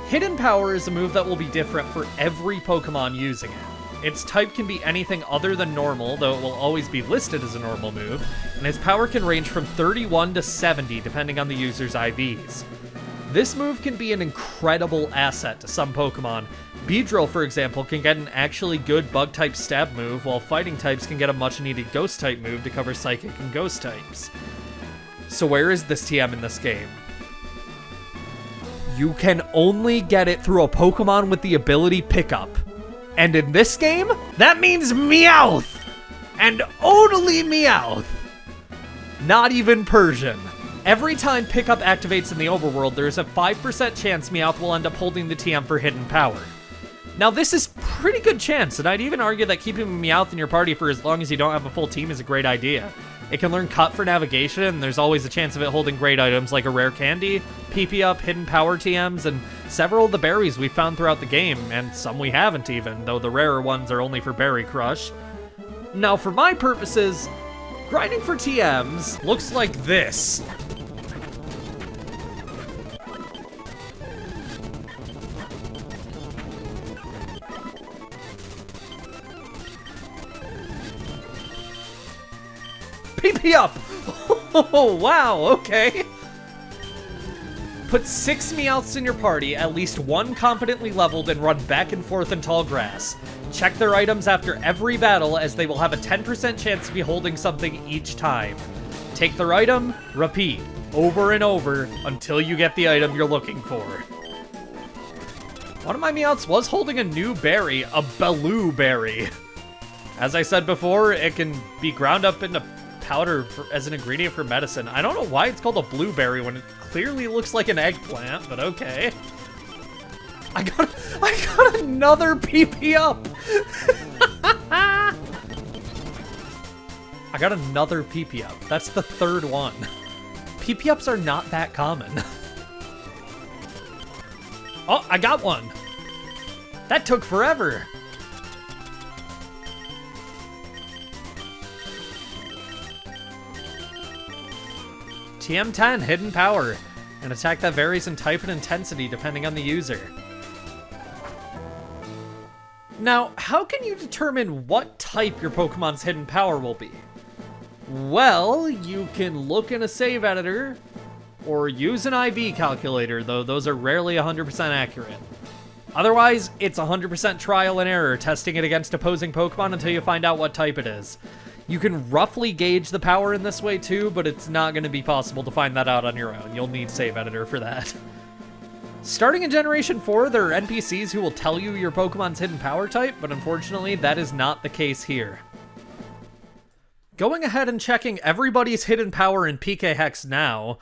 S1: Hidden Power is a move that will be different for every Pokemon using it. Its type can be anything other than normal, though it will always be listed as a normal move, and its power can range from 31 to 70 depending on the user's IVs. This move can be an incredible asset to some Pokemon. Beedrill, for example, can get an actually good Bug-type stab move, while Fighting types can get a much-needed Ghost-type move to cover Psychic and Ghost types. So where is this TM in this game? You can only get it through a Pokemon with the ability Pickup. And in this game, that means Meowth! And only Meowth! Not even Persian. Every time Pickup activates in the overworld, there is a 5% chance Meowth will end up holding the TM for Hidden Power. Now this is pretty good chance, and I'd even argue that keeping Meowth in your party for as long as you don't have a full team is a great idea. It can learn Cut for navigation, and there's always a chance of it holding great items like a rare candy, PP Up, Hidden Power TMs, and several of the berries we've found throughout the game, and some we haven't even, though the rarer ones are only for Berry Crush. Now for my purposes, grinding for TMs looks like this. PP Up! Oh, wow, okay. Put 6 Meowths in your party, at least one competently leveled, and run back and forth in tall grass. Check their items after every battle, as they will have a 10% chance to be holding something each time. Take their item, repeat, over and over, until you get the item you're looking for. One of my Meowths was holding a new berry, a Baloo berry. As I said before, it can be ground up into powder as an ingredient for medicine. I don't know why it's called a blueberry when it clearly looks like an eggplant, but okay. I got another PP Up! I got another PP Up. That's the 3rd one. PP Ups are not that common. Oh, I got one! That took forever! TM10, Hidden Power, an attack that varies in type and intensity depending on the user. Now, how can you determine what type your Pokemon's Hidden Power will be? Well, you can look in a save editor, or use an IV calculator, though those are rarely 100% accurate. Otherwise, it's 100% trial and error, testing it against opposing Pokemon until you find out what type it is. You can roughly gauge the power in this way too, but it's not going to be possible to find that out on your own. You'll need Save Editor for that. Starting in Generation 4, there are NPCs who will tell you your Pokemon's hidden power type, but unfortunately that is not the case here. Going ahead and checking everybody's hidden power in PK Hex now,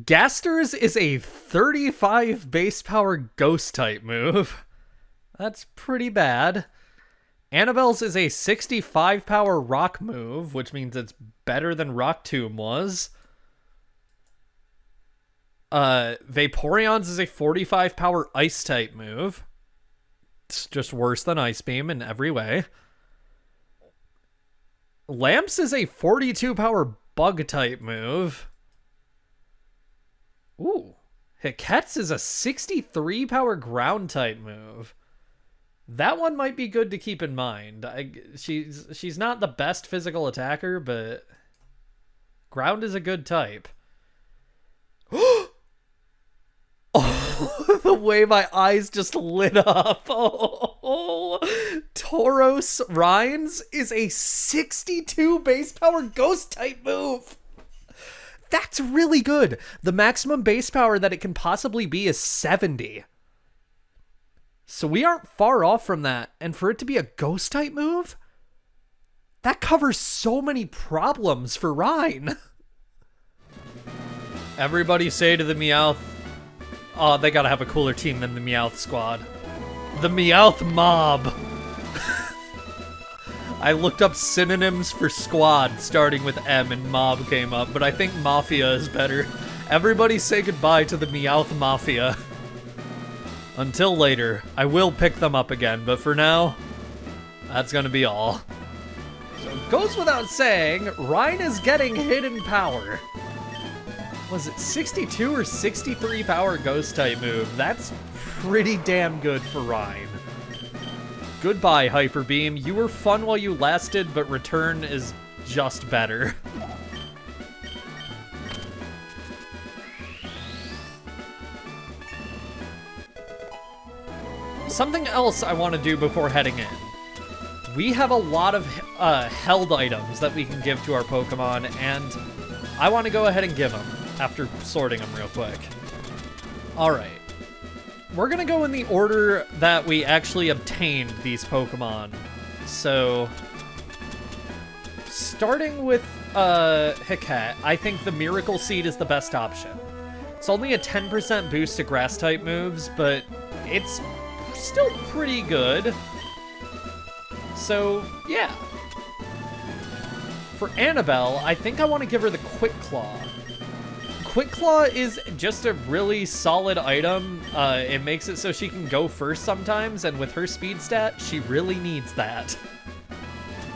S1: Gaster's is a 35 base power ghost type move. That's pretty bad. Annabelle's is a 65 power rock move, which means it's better than Rock Tomb was. Vaporeon's is a 45 power ice type move. It's just worse than Ice Beam in every way. Lamp's is a 42 power bug type move. Ooh. Hiket's is a 63 power ground type move. That one might be good to keep in mind. She's not the best physical attacker, but ground is a good type. Oh, the way my eyes just lit up. Oh, Tauros Rhines is a 62 base power ghost type move. That's really good. The maximum base power that it can possibly be is 70. So we aren't far off from that. And for it to be a ghost type move, that covers so many problems for Rhine. Everybody say to the Meowth, oh, they gotta have a cooler team than the Meowth squad. The Meowth mob. I looked up synonyms for squad starting with M and mob came up, but I think mafia is better. Everybody say goodbye to the Meowth mafia. Until later, I will pick them up again, but for now, that's gonna be all. So it goes without saying, Rhine is getting hidden power. Was it 62 or 63 power ghost type move? That's pretty damn good for Rhine. Goodbye, Hyper Beam. You were fun while you lasted, but return is just better. Something else I want to do before heading in. We have a lot of held items that we can give to our Pokemon, and I want to go ahead and give them after sorting them real quick. Alright. We're going to go in the order that we actually obtained these Pokemon. So, starting with Hiket, I think the Miracle Seed is the best option. It's only a 10% boost to Grass-type moves, but it's still pretty good. So, yeah. For Annabelle, I think I want to give her the Quick Claw. Quick Claw is just a really solid item. It makes it so she can go first sometimes, and with her speed stat, she really needs that.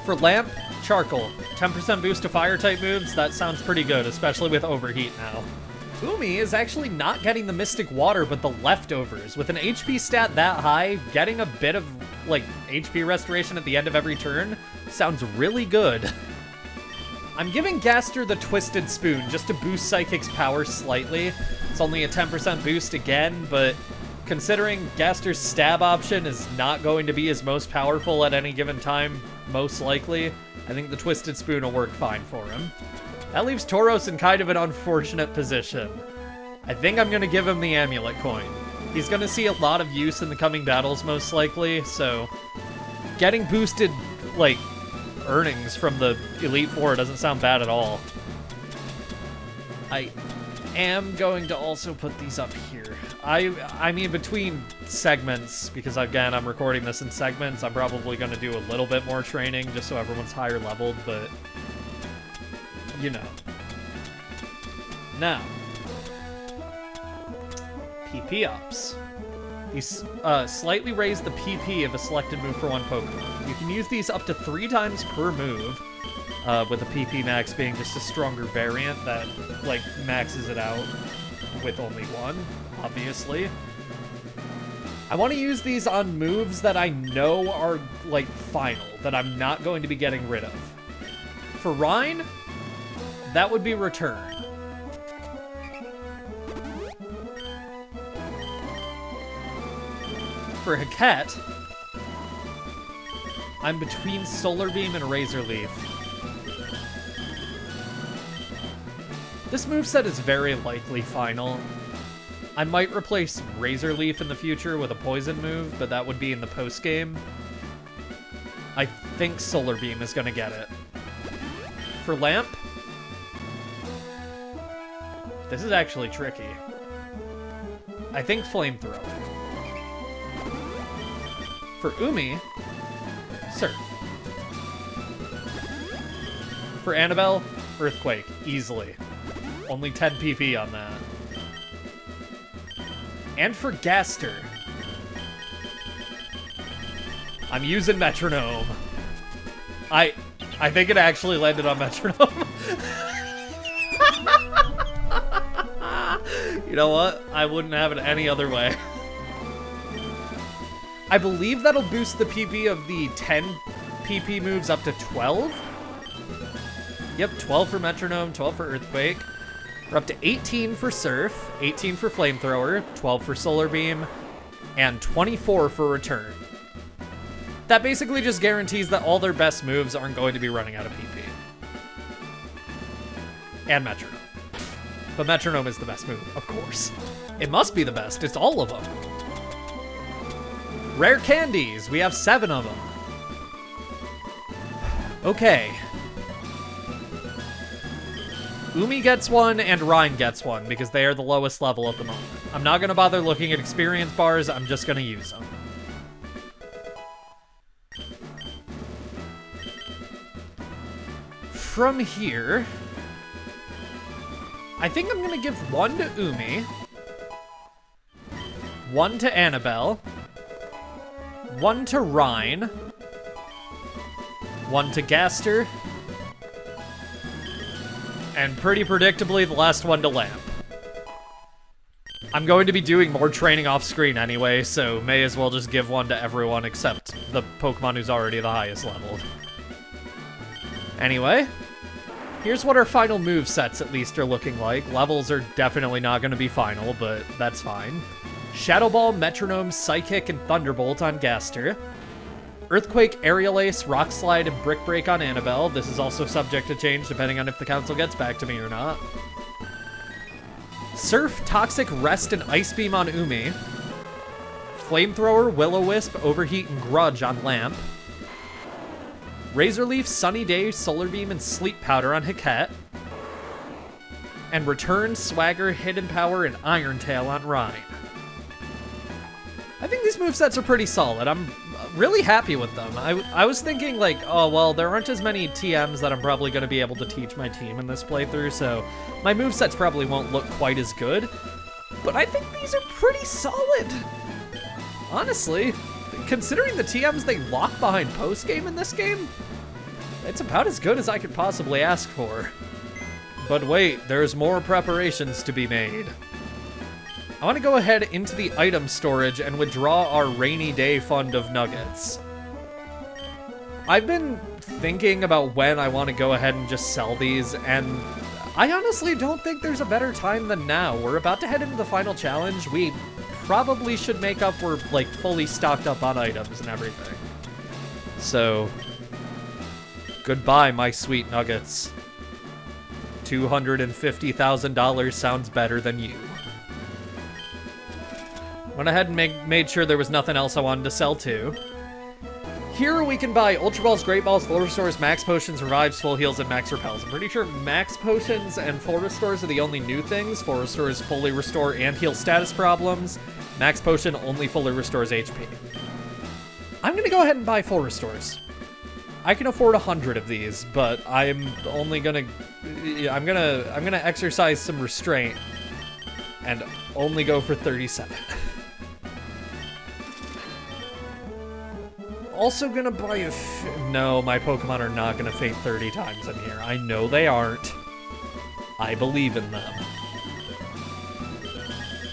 S1: For Lamp, Charcoal. 10% boost to Fire-type moves, that sounds pretty good, especially with Overheat now. Umi is actually not getting the Mystic Water, but the leftovers. With an HP stat that high, getting a bit of, like, HP restoration at the end of every turn sounds really good. I'm giving Gaster the Twisted Spoon just to boost Psychic's power slightly. It's only a 10% boost again, but considering Gaster's stab option is not going to be his most powerful at any given time, most likely, I think the Twisted Spoon will work fine for him. That leaves Tauros in kind of an unfortunate position. I think I'm going to give him the Amulet Coin. He's going to see a lot of use in the coming battles, most likely, so getting boosted, like, earnings from the Elite Four doesn't sound bad at all. I am going to also put these up here. I mean, between segments, because again, I'm recording this in segments, I'm probably going to do a little bit more training just so everyone's higher leveled, but you know. Now, PP ups. These slightly raise the PP of a selected move for one Pokemon. You can use these up to 3 times per move, with the PP max being just a stronger variant that, like, maxes it out with only one, obviously. I want to use these on moves that I know are, like, final, that I'm not going to be getting rid of. For Rhine, that would be Return. For Hiket, I'm between Solar Beam and Razor Leaf. This moveset is very likely final. I might replace Razor Leaf in the future with a poison move, but that would be in the post-game. I think Solar Beam is going to get it. For Lamp, This is actually tricky. I think Flamethrower. For Umi, Surf. For Annabelle, Earthquake, easily. Only 10 PP on that. And for Gaster, I'm using Metronome. I think it actually landed on Metronome. You know what? I wouldn't have it any other way. I believe that'll boost the PP of the 10 PP moves up to 12. Yep, 12 for Metronome, 12 for Earthquake. We're up to 18 for Surf, 18 for Flamethrower, 12 for Solar Beam, and 24 for Return. That basically just guarantees that all their best moves aren't going to be running out of PP. And Metronome. But Metronome is the best move, of course. It must be the best, it's all of them. Rare candies, we have 7 of them. Okay. Umi gets one and Rhine gets one because they are the lowest level at the moment. I'm not gonna bother looking at experience bars, I'm just gonna use them. From here, I think I'm gonna give one to Umi, one to Annabelle, one to Rhine, one to Gaster, and pretty predictably the last one to Lamp. I'm going to be doing more training off screen anyway, so may as well just give one to everyone except the Pokemon who's already the highest leveled. Anyway, here's what our final move sets at least are looking like. Levels are definitely not going to be final, but that's fine. Shadow Ball, Metronome, Psychic, and Thunderbolt on Gaster. Earthquake, Aerial Ace, Rock Slide, and Brick Break on Annabelle. This is also subject to change depending on if the council gets back to me or not. Surf, Toxic, Rest, and Ice Beam on Umi. Flamethrower, Will-O-Wisp, Overheat, and Grudge on Lamp. Razor Leaf, Sunny Day, Solar Beam, and Sleep Powder on Hiket. And Return, Swagger, Hidden Power, and Iron Tail on Rhine. I think these movesets are pretty solid. I'm really happy with them. I was thinking like, oh, well, there aren't as many TMs that I'm probably going to be able to teach my team in this playthrough, so my movesets probably won't look quite as good. But I think these are pretty solid. Honestly, considering the TMs they lock behind post-game in this game, it's about as good as I could possibly ask for. But wait, there's more preparations to be made. I want to go ahead into the item storage and withdraw our rainy day fund of nuggets. I've been thinking about when I want to go ahead and just sell these, and I honestly don't think there's a better time than now. We're about to head into the final challenge. We probably should make up for, like, fully stocked up on items and everything. So, goodbye, my sweet nuggets. $250,000 sounds better than you. Went ahead and made sure there was nothing else I wanted to sell too. Here we can buy Ultra Balls, Great Balls, Full Restores, Max Potions, Revives, Full Heals, and Max Repels. I'm pretty sure Max Potions and Full Restores are the only new things. Full Restores fully restore and heal status problems. Max Potion only fully restores HP. I'm gonna go ahead and buy Full Restores. I can afford 100 of these, but I'm only gonna... I'm gonna exercise some restraint and only go for 37. Also gonna buy a... No, my Pokemon are not gonna faint 30 times in here. I know they aren't. I believe in them.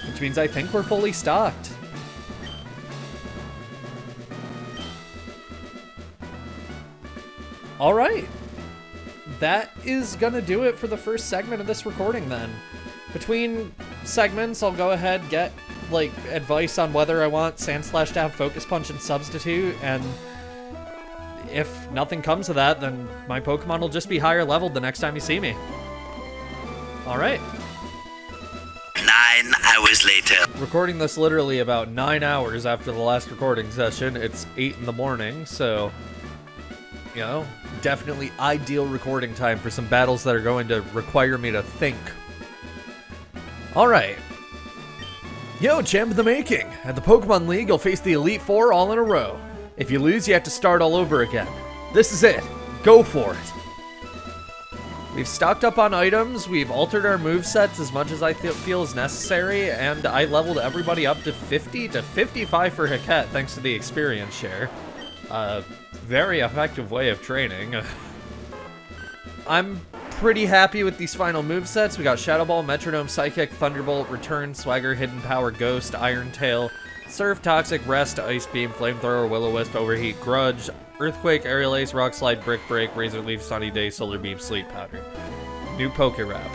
S1: Which means I think we're fully stocked. Alright. That is gonna do it for the first segment of this recording then. Between segments, I'll go ahead, get like advice on whether I want Sandslash to have Focus Punch and Substitute, and if nothing comes of that, then my Pokemon will just be higher leveled the next time you see me. Alright.
S2: 9 hours later.
S1: Recording this literally about 9 hours after the last recording session. It's 8 in the morning, so, you know, definitely ideal recording time for some battles that are going to require me to think. Alright. Yo, champ of the making. At the Pokemon League, you'll face the Elite Four all in a row. If you lose, you have to start all over again. This is it. Go for it. We've stocked up on items, we've altered our movesets as much as I feel is necessary, and I leveled everybody up to 50 to 55 for Haket thanks to the experience share. Very effective way of training. I'm pretty happy with these final movesets. We got Shadow Ball, Metronome, Psychic, Thunderbolt, Return, Swagger, Hidden Power, Ghost, Iron Tail, Surf, Toxic, Rest, Ice Beam, Flamethrower, Will-O-Wisp, Overheat, Grudge, Earthquake, Aerial Ace, Rock Slide, Brick Break, Razor Leaf, Sunny Day, Solar Beam, Sleep Powder. New Poké-Rap.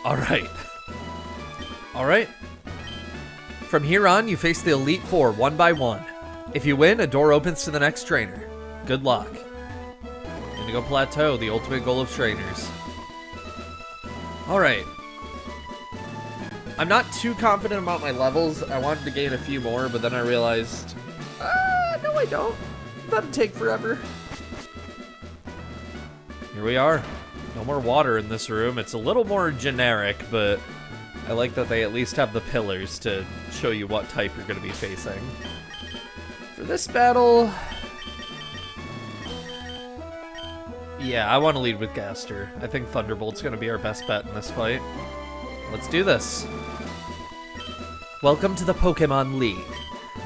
S1: Alright. Alright. From here on, you face the Elite Four one by one. If you win, a door opens to the next trainer. Good luck. Indigo Plateau, the ultimate goal of trainers. Alright. I'm not too confident about my levels. I wanted to gain a few more, but then I realized... no I don't. That'd take forever. Here we are. No more water in this room. It's a little more generic, but I like that they at least have the pillars to show you what type you're going to be facing. For this battle... yeah, I want to lead with Gaster. I think Thunderbolt's going to be our best bet in this fight. Let's do this. Welcome to the Pokemon League.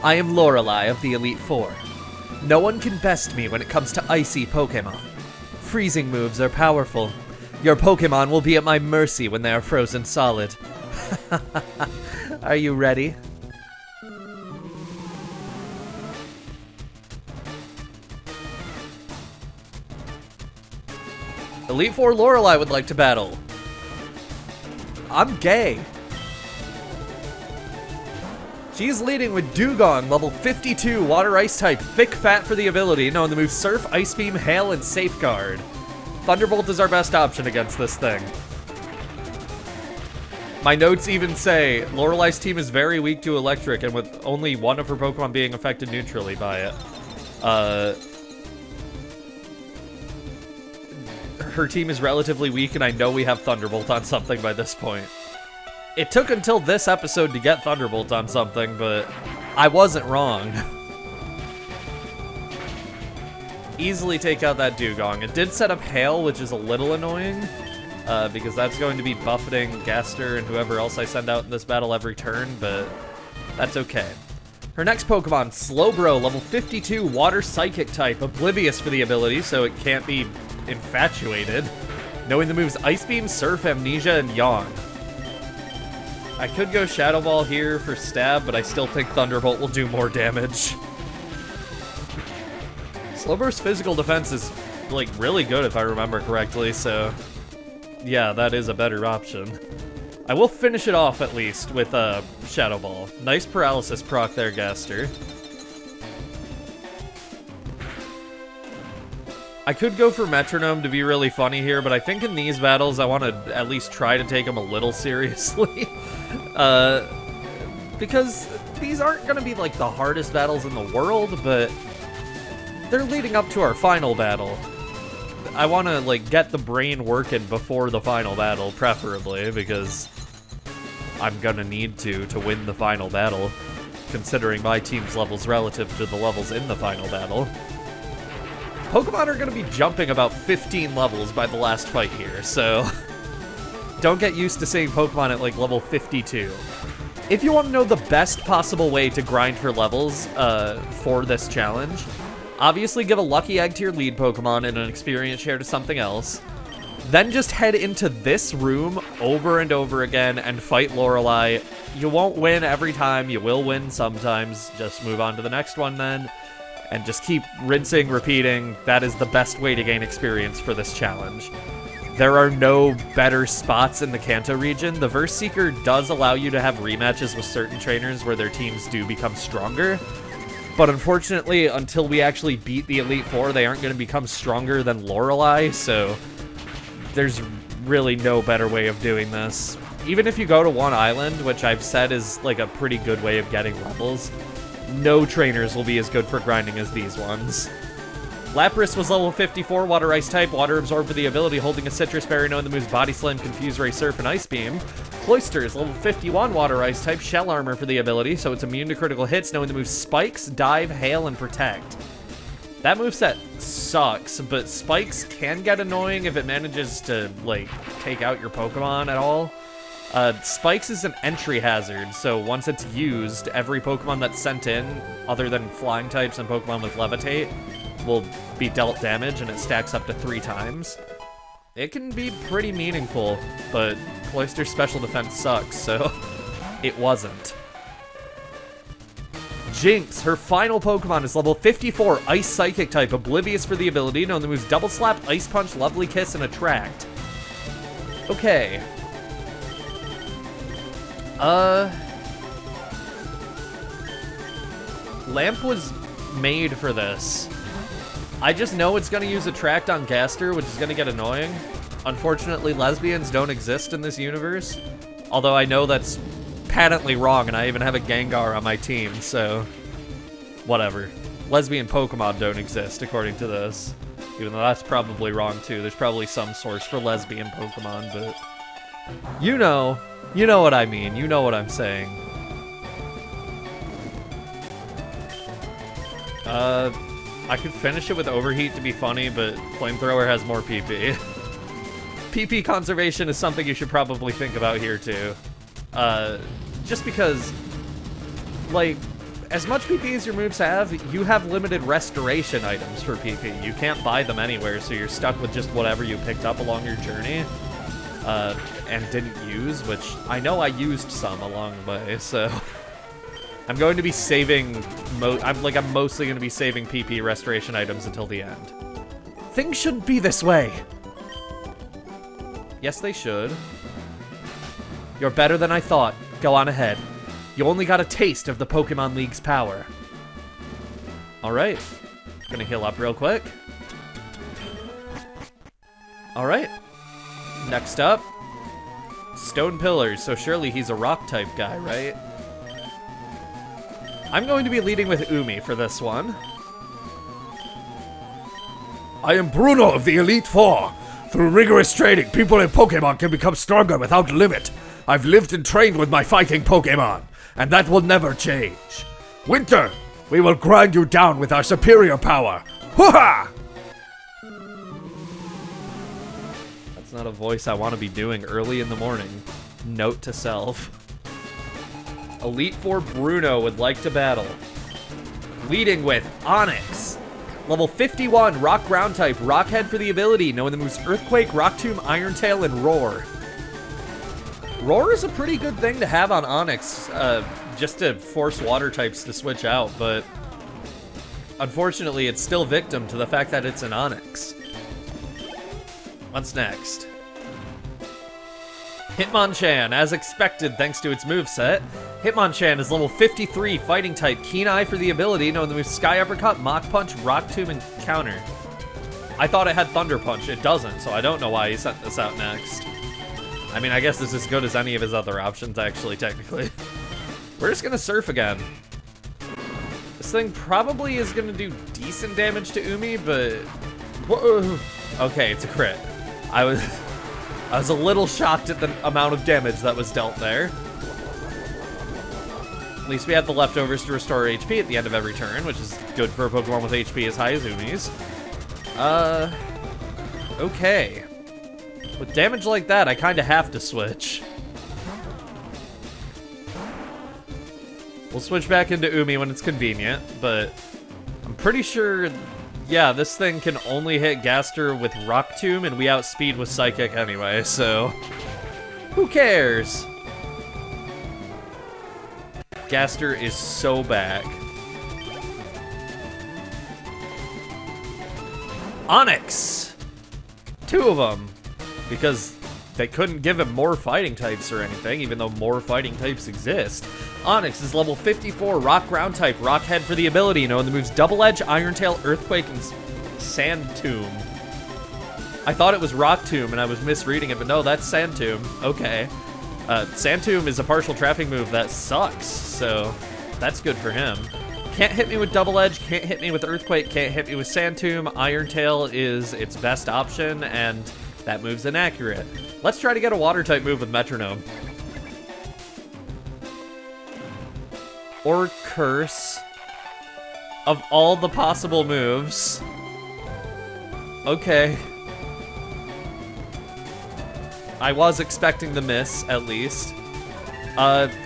S1: I am Lorelei of the Elite Four. No one can best me when it comes to icy Pokemon. Freezing moves are powerful. Your Pokemon will be at my mercy when they are frozen solid. Are you ready? Elite Four Lorelei would like to battle. I'm gay. She's leading with Dugong, level 52, Water Ice type, thick fat for the ability, known to move Surf, Ice Beam, Hail, and Safeguard. Thunderbolt is our best option against this thing. My notes even say, Lorelei's team is very weak to Electric, and with only one of her Pokemon being affected neutrally by it. Her team is relatively weak, and I know we have Thunderbolt on something by this point. It took until this episode to get Thunderbolt on something, but I wasn't wrong. Easily take out that Dugong. It did set up Hail, which is a little annoying, because that's going to be buffeting Gaster and whoever else I send out in this battle every turn, but that's okay. Her next Pokemon, Slowbro, level 52, Water Psychic type, oblivious for the ability, so it can't be infatuated. Knowing the moves Ice Beam, Surf, Amnesia, and Yawn. I could go Shadow Ball here for stab, but I still think Thunderbolt will do more damage. Slowbro's physical defense is, like, really good if I remember correctly, so... yeah, that is a better option. I will finish it off, at least, with Shadow Ball. Nice paralysis proc there, Gaster. I could go for Metronome to be really funny here, but I think in these battles I want to at least try to take them a little seriously. Because these aren't going to be like the hardest battles in the world, but they're leading up to our final battle. I want to like get the brain working before the final battle, preferably, because I'm going to need to win the final battle, considering my team's levels relative to the levels in the final battle. Pokemon are going to be jumping about 15 levels by the last fight here, so don't get used to seeing Pokemon at like level 52. If you want to know the best possible way to grind for levels for this challenge, obviously give a Lucky Egg to your lead Pokemon and an Experience Share to something else. Then just head into this room over and over again and fight Lorelei. You won't win every time, you will win sometimes. Just move on to the next one then. And just keep rinsing, repeating. That is the best way to gain experience for this challenge. There are no better spots in the Kanto region. The Verse Seeker does allow you to have rematches with certain trainers where their teams do become stronger. But unfortunately, until we actually beat the Elite Four, they aren't going to become stronger than Lorelei, so there's really no better way of doing this. Even if you go to one island, which I've said is like a pretty good way of getting levels, no trainers will be as good for grinding as these ones. Lapras was level 54, Water Ice type, Water Absorb for the ability, holding a Citrus Berry, knowing the moves Body Slam, Confuse Ray, Surf, and Ice Beam. Cloyster is level 51, Water Ice type, Shell Armor for the ability, so it's immune to critical hits, knowing the moves Spikes, Dive, Hail, and Protect. That moveset sucks, but Spikes can get annoying if it manages to, like, take out your Pokemon at all. Spikes is an entry hazard, so once it's used, every Pokemon that's sent in, other than flying types and Pokemon with Levitate, will be dealt damage, and it stacks up to 3 times. It can be pretty meaningful, but Cloyster's special defense sucks, so it wasn't. Jinx, her final Pokemon is level 54, Ice Psychic type, Oblivious for the ability, known the moves Double Slap, Ice Punch, Lovely Kiss, and Attract. Okay. Lamp was made for this. I just know it's gonna use Attract on Gaster, which is gonna get annoying. Unfortunately, lesbians don't exist in this universe. Although I know that's patently wrong, and I even have a Gengar on my team, so whatever. Lesbian Pokemon don't exist, according to this. Even though that's probably wrong, too. There's probably some source for lesbian Pokemon, but you know what I mean. You know what I'm saying. I could finish it with Overheat to be funny, but Flamethrower has more PP. PP conservation is something you should probably think about here, too. Just because, like, as much PP as your moves have, you have limited restoration items for PP. You can't buy them anywhere, so you're stuck with just whatever you picked up along your journey, and didn't use, which I know I used some along the way, so I'm going to be saving, I'm mostly going to be saving PP restoration items until the end. Things shouldn't be this way. Yes, they should. You're better than I thought. Go on ahead. You only got a taste of the Pokemon League's power. Alright. Gonna heal up real quick. Alright. Next up. Stone Pillars, so surely he's a rock type guy, right? I'm going to be leading with Umi for this one.
S3: I am Bruno of the Elite Four. Through rigorous training, people in Pokemon can become stronger without limit. I've lived and trained with my fighting Pokemon, and that will never change. Winter, we will grind you down with our superior power. Hoo-ha!
S1: That's not a voice I want to be doing early in the morning. Note to self. Elite Four Bruno would like to battle. Leading with Onix. Level 51, Rock Ground type, Rock Head for the ability, knowing the moves Earthquake, Rock Tomb, Iron Tail, and Roar. Roar is a pretty good thing to have on Onix, just to force water types to switch out, but unfortunately it's still victim to the fact that it's an Onix. What's next? Hitmonchan, as expected thanks to its moveset. Hitmonchan is level 53, Fighting type, Keen Eye for the ability, knowing the moves Sky Uppercut, Mach Punch, Rock Tomb, and Counter. I thought it had Thunder Punch, it doesn't, so I don't know why he sent this out next. I mean, I guess it's as good as any of his other options, actually, technically. We're just gonna Surf again. This thing probably is gonna do decent damage to Umi, but... Whoa. Okay, it's a crit. I was a little shocked at the amount of damage that was dealt there. At least we have the leftovers to restore HP at the end of every turn, which is good for a Pokemon with HP as high as Umi's. Okay. With damage like that, I kind of have to switch. We'll switch back into Umi when it's convenient, but I'm pretty sure, yeah, this thing can only hit Gaster with Rock Tomb, and we outspeed with Psychic anyway, so who cares? Gaster is so back. Onix! 2 of them. Because they couldn't give him more fighting types or anything, even though more fighting types exist. Onix is level 54, Rock Ground type, Rock Head for the ability, knowing the moves Double Edge, Iron Tail, Earthquake, and Sand Tomb. I thought it was Rock Tomb and I was misreading it, but no, that's Sand Tomb. Okay. Sand Tomb is a partial trapping move that sucks, so that's good for him. Can't hit me with Double Edge, can't hit me with Earthquake, can't hit me with Sand Tomb. Iron Tail is its best option, and that move's inaccurate. Let's try to get a Water-type move with Metronome. Or Curse. Of all the possible moves. Okay. I was expecting the miss, at least.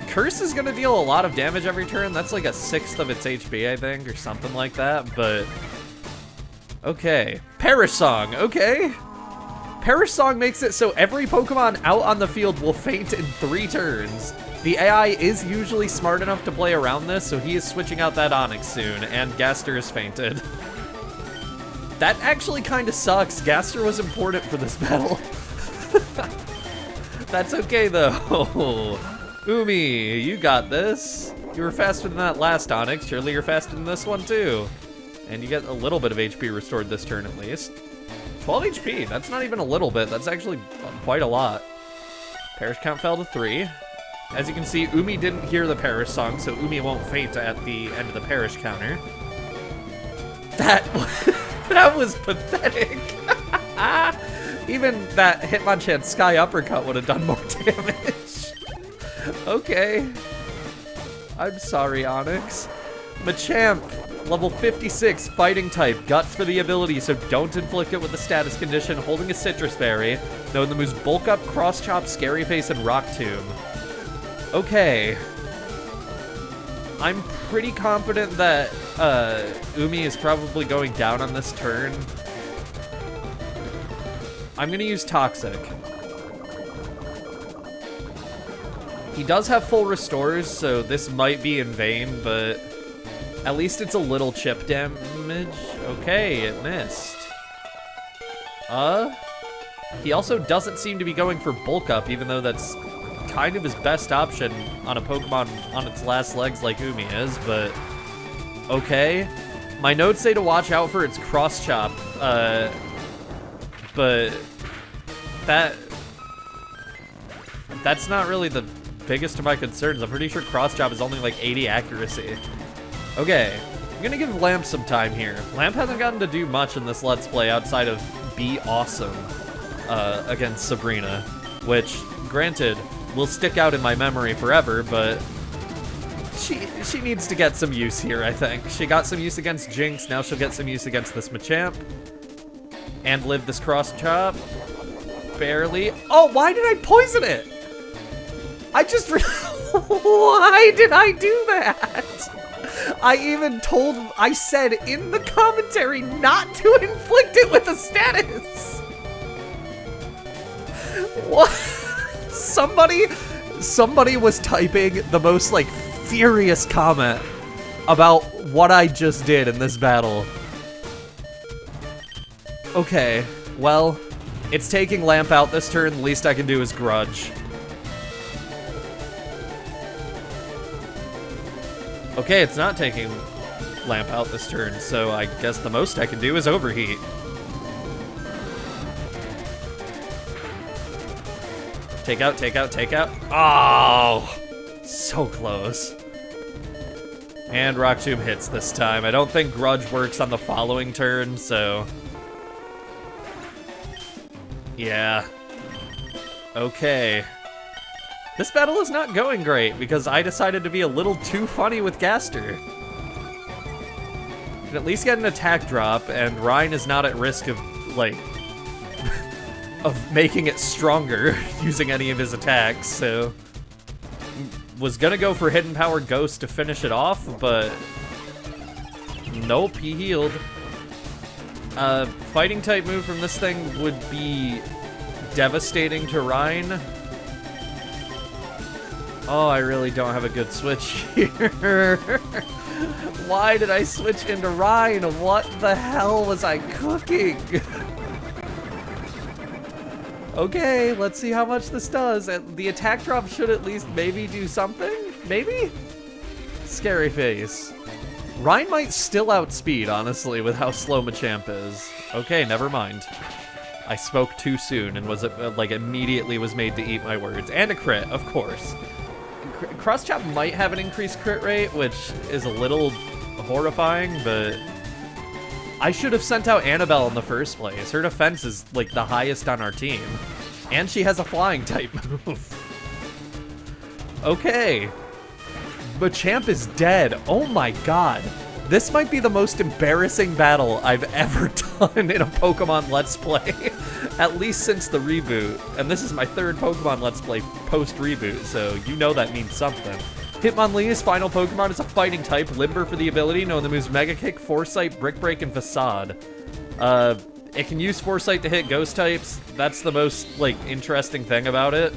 S1: Curse is gonna deal a lot of damage every turn. That's like a 1/6 of its HP, I think, or something like that, but... Okay. Perish Song, okay. Perish Song makes it so every Pokemon out on the field will faint in 3 turns. The AI is usually smart enough to play around this, so he is switching out that Onix soon, and Gaster has fainted. That actually kind of sucks. Gaster was important for this battle. That's okay, though. Umi, you got this. You were faster than that last Onix. Surely you're faster than this one, too. And you get a little bit of HP restored this turn, at least. 12 HP. That's not even a little bit. That's actually quite a lot. Perish count fell to 3. As you can see, Umi didn't hear the Perish Song, so Umi won't faint at the end of the Perish counter. That was pathetic. Even that Hitmonchan Sky Uppercut would have done more damage. Okay. I'm sorry, Onix. Machamp, level 56, Fighting type. Guts for the ability, so don't inflict it with the status condition. Holding a Citrus Berry. Knowing the moves Bulk Up, Cross Chop, Scary Face, and Rock Tomb. Okay. I'm pretty confident that Umi is probably going down on this turn. I'm gonna use Toxic. He does have full restores, so this might be in vain, but at least it's a little chip damage. Okay, it missed. He also doesn't seem to be going for Bulk Up, even though that's kind of his best option on a Pokemon on its last legs like Umi is, but okay. My notes say to watch out for its Cross Chop, but that's not really the biggest of my concerns. I'm pretty sure Cross Chop is only like 80 accuracy. Okay, I'm gonna give Lamp some time here. Lamp hasn't gotten to do much in this Let's Play outside of be awesome against Sabrina, which, granted, will stick out in my memory forever, but she needs to get some use here, I think. She got some use against Jinx, now she'll get some use against this Machamp. And live this Cross Chop. Barely. Oh, why did I poison it? I just why did I do that? I said in the commentary not to inflict it with a status. What? Somebody was typing the most, like, furious comment about what I just did in this battle. Okay, well, it's taking Lamp out this turn. The least I can do is Grudge. Okay, it's not taking Lamp out this turn, so I guess the most I can do is Overheat. Take out, take out, take out. Oh, so close. And Rock Tomb hits this time. I don't think Grudge works on the following turn, so... yeah. Okay. This battle is not going great because I decided to be a little too funny with Gaster. Can at least get an attack drop, and Ryan is not at risk of, like, of making it stronger using any of his attacks, so... was gonna go for Hidden Power Ghost to finish it off, but... nope, he healed. Fighting type move from this thing would be devastating to Ryan. Oh, I really don't have a good switch here. Why did I switch into Ryan? What the hell was I cooking? Okay, let's see how much this does. The attack drop should at least maybe do something? Maybe? Scary Face. Ryan might still outspeed, honestly, with how slow Machamp is. Okay, never mind. I spoke too soon and was, like, immediately was made to eat my words. And a crit, of course. Cross Chop might have an increased crit rate, which is a little horrifying, but I should have sent out Annabelle in the first place. Her defense is, like, the highest on our team. And she has a flying type move. Okay. Machamp is dead. Oh my god. This might be the most embarrassing battle I've ever done in a Pokemon Let's Play. At least since the reboot. And this is my third Pokemon Let's Play post-reboot, so you know that means something. Hitmonlee's final Pokemon is a fighting type, Limber for the ability, knowing the moves Mega Kick, Foresight, Brick Break, and Facade. It can use Foresight to hit ghost types. That's the most, like, interesting thing about it.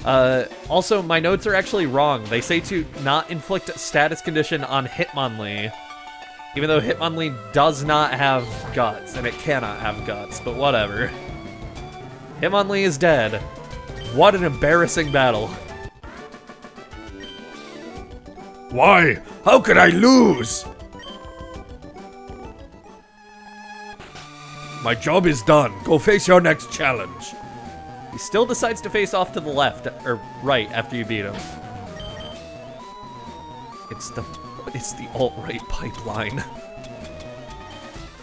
S1: Also, my notes are actually wrong. They say to not inflict status condition on Hitmonlee. Even though Hitmonlee does not have guts, and it cannot have guts, but whatever. Hitmonlee is dead. What an embarrassing battle.
S3: Why? How could I lose? My job is done. Go face your next challenge.
S1: He still decides to face off to the left, or right, after you beat him. It's the alt-right pipeline.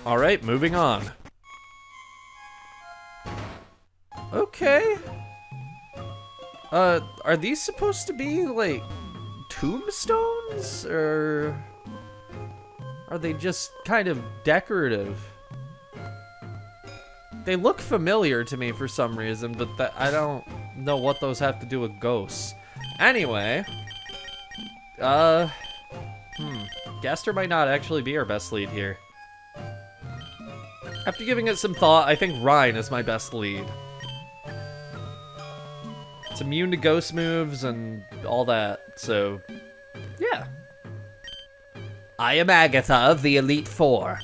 S1: Alright, moving on. Okay. Are these supposed to be, like, tombstones? Or are they just kind of decorative? They look familiar to me for some reason, but I don't know what those have to do with ghosts. Anyway, Gaster might not actually be our best lead here. After giving it some thought, I think Rhine is my best lead. It's immune to ghost moves and all that, so yeah.
S4: I am Agatha of the Elite Four.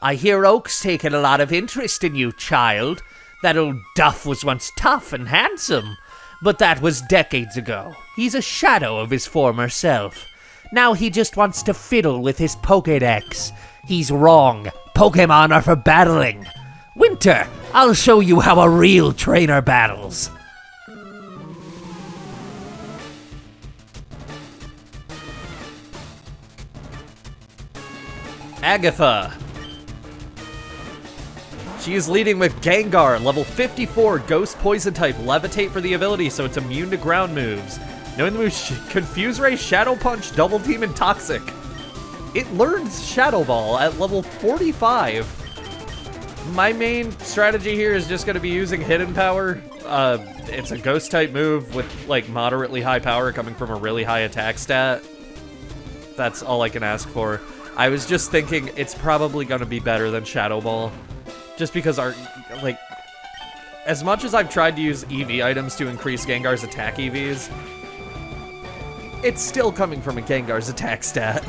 S4: I hear Oak's taken a lot of interest in you, child. That old Duff was once tough and handsome, but that was decades ago. He's a shadow of his former self. Now he just wants to fiddle with his Pokédex. He's wrong. Pokémon are for battling. Winter, I'll show you how a real trainer battles.
S1: Agatha. She is leading with Gengar, level 54, Ghost Poison type, Levitate for the ability, so it's immune to ground moves. Knowing the moves Confuse Ray, Shadow Punch, Double Team, and Toxic. It learns Shadow Ball at level 45. My main strategy here is just going to be using Hidden Power. It's a Ghost type move with like moderately high power coming from a really high attack stat. That's all I can ask for. I was just thinking it's probably going to be better than Shadow Ball. Just because as much as I've tried to use EV items to increase Gengar's attack EVs, it's still coming from a Gengar's attack stat.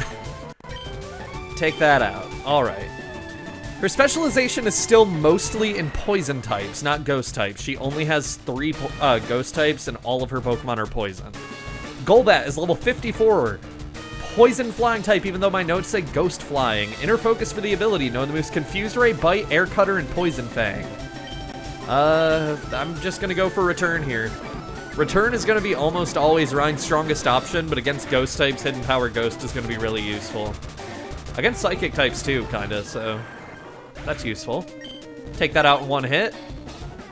S1: Take that out. Alright. Her specialization is still mostly in poison types, not ghost types. She only has 3 ghost types, and all of her Pokemon are poison. Golbat is level 54. Poison flying type, even though my notes say ghost flying. Inner focus for the ability, knowing the moves Confused Ray, Bite, Air Cutter, and Poison Fang. I'm just gonna go for Return here. Return is gonna be almost always Rhine's strongest option, but against ghost types, Hidden Power Ghost is gonna be really useful. Against psychic types too, kinda, so that's useful. Take that out in one hit,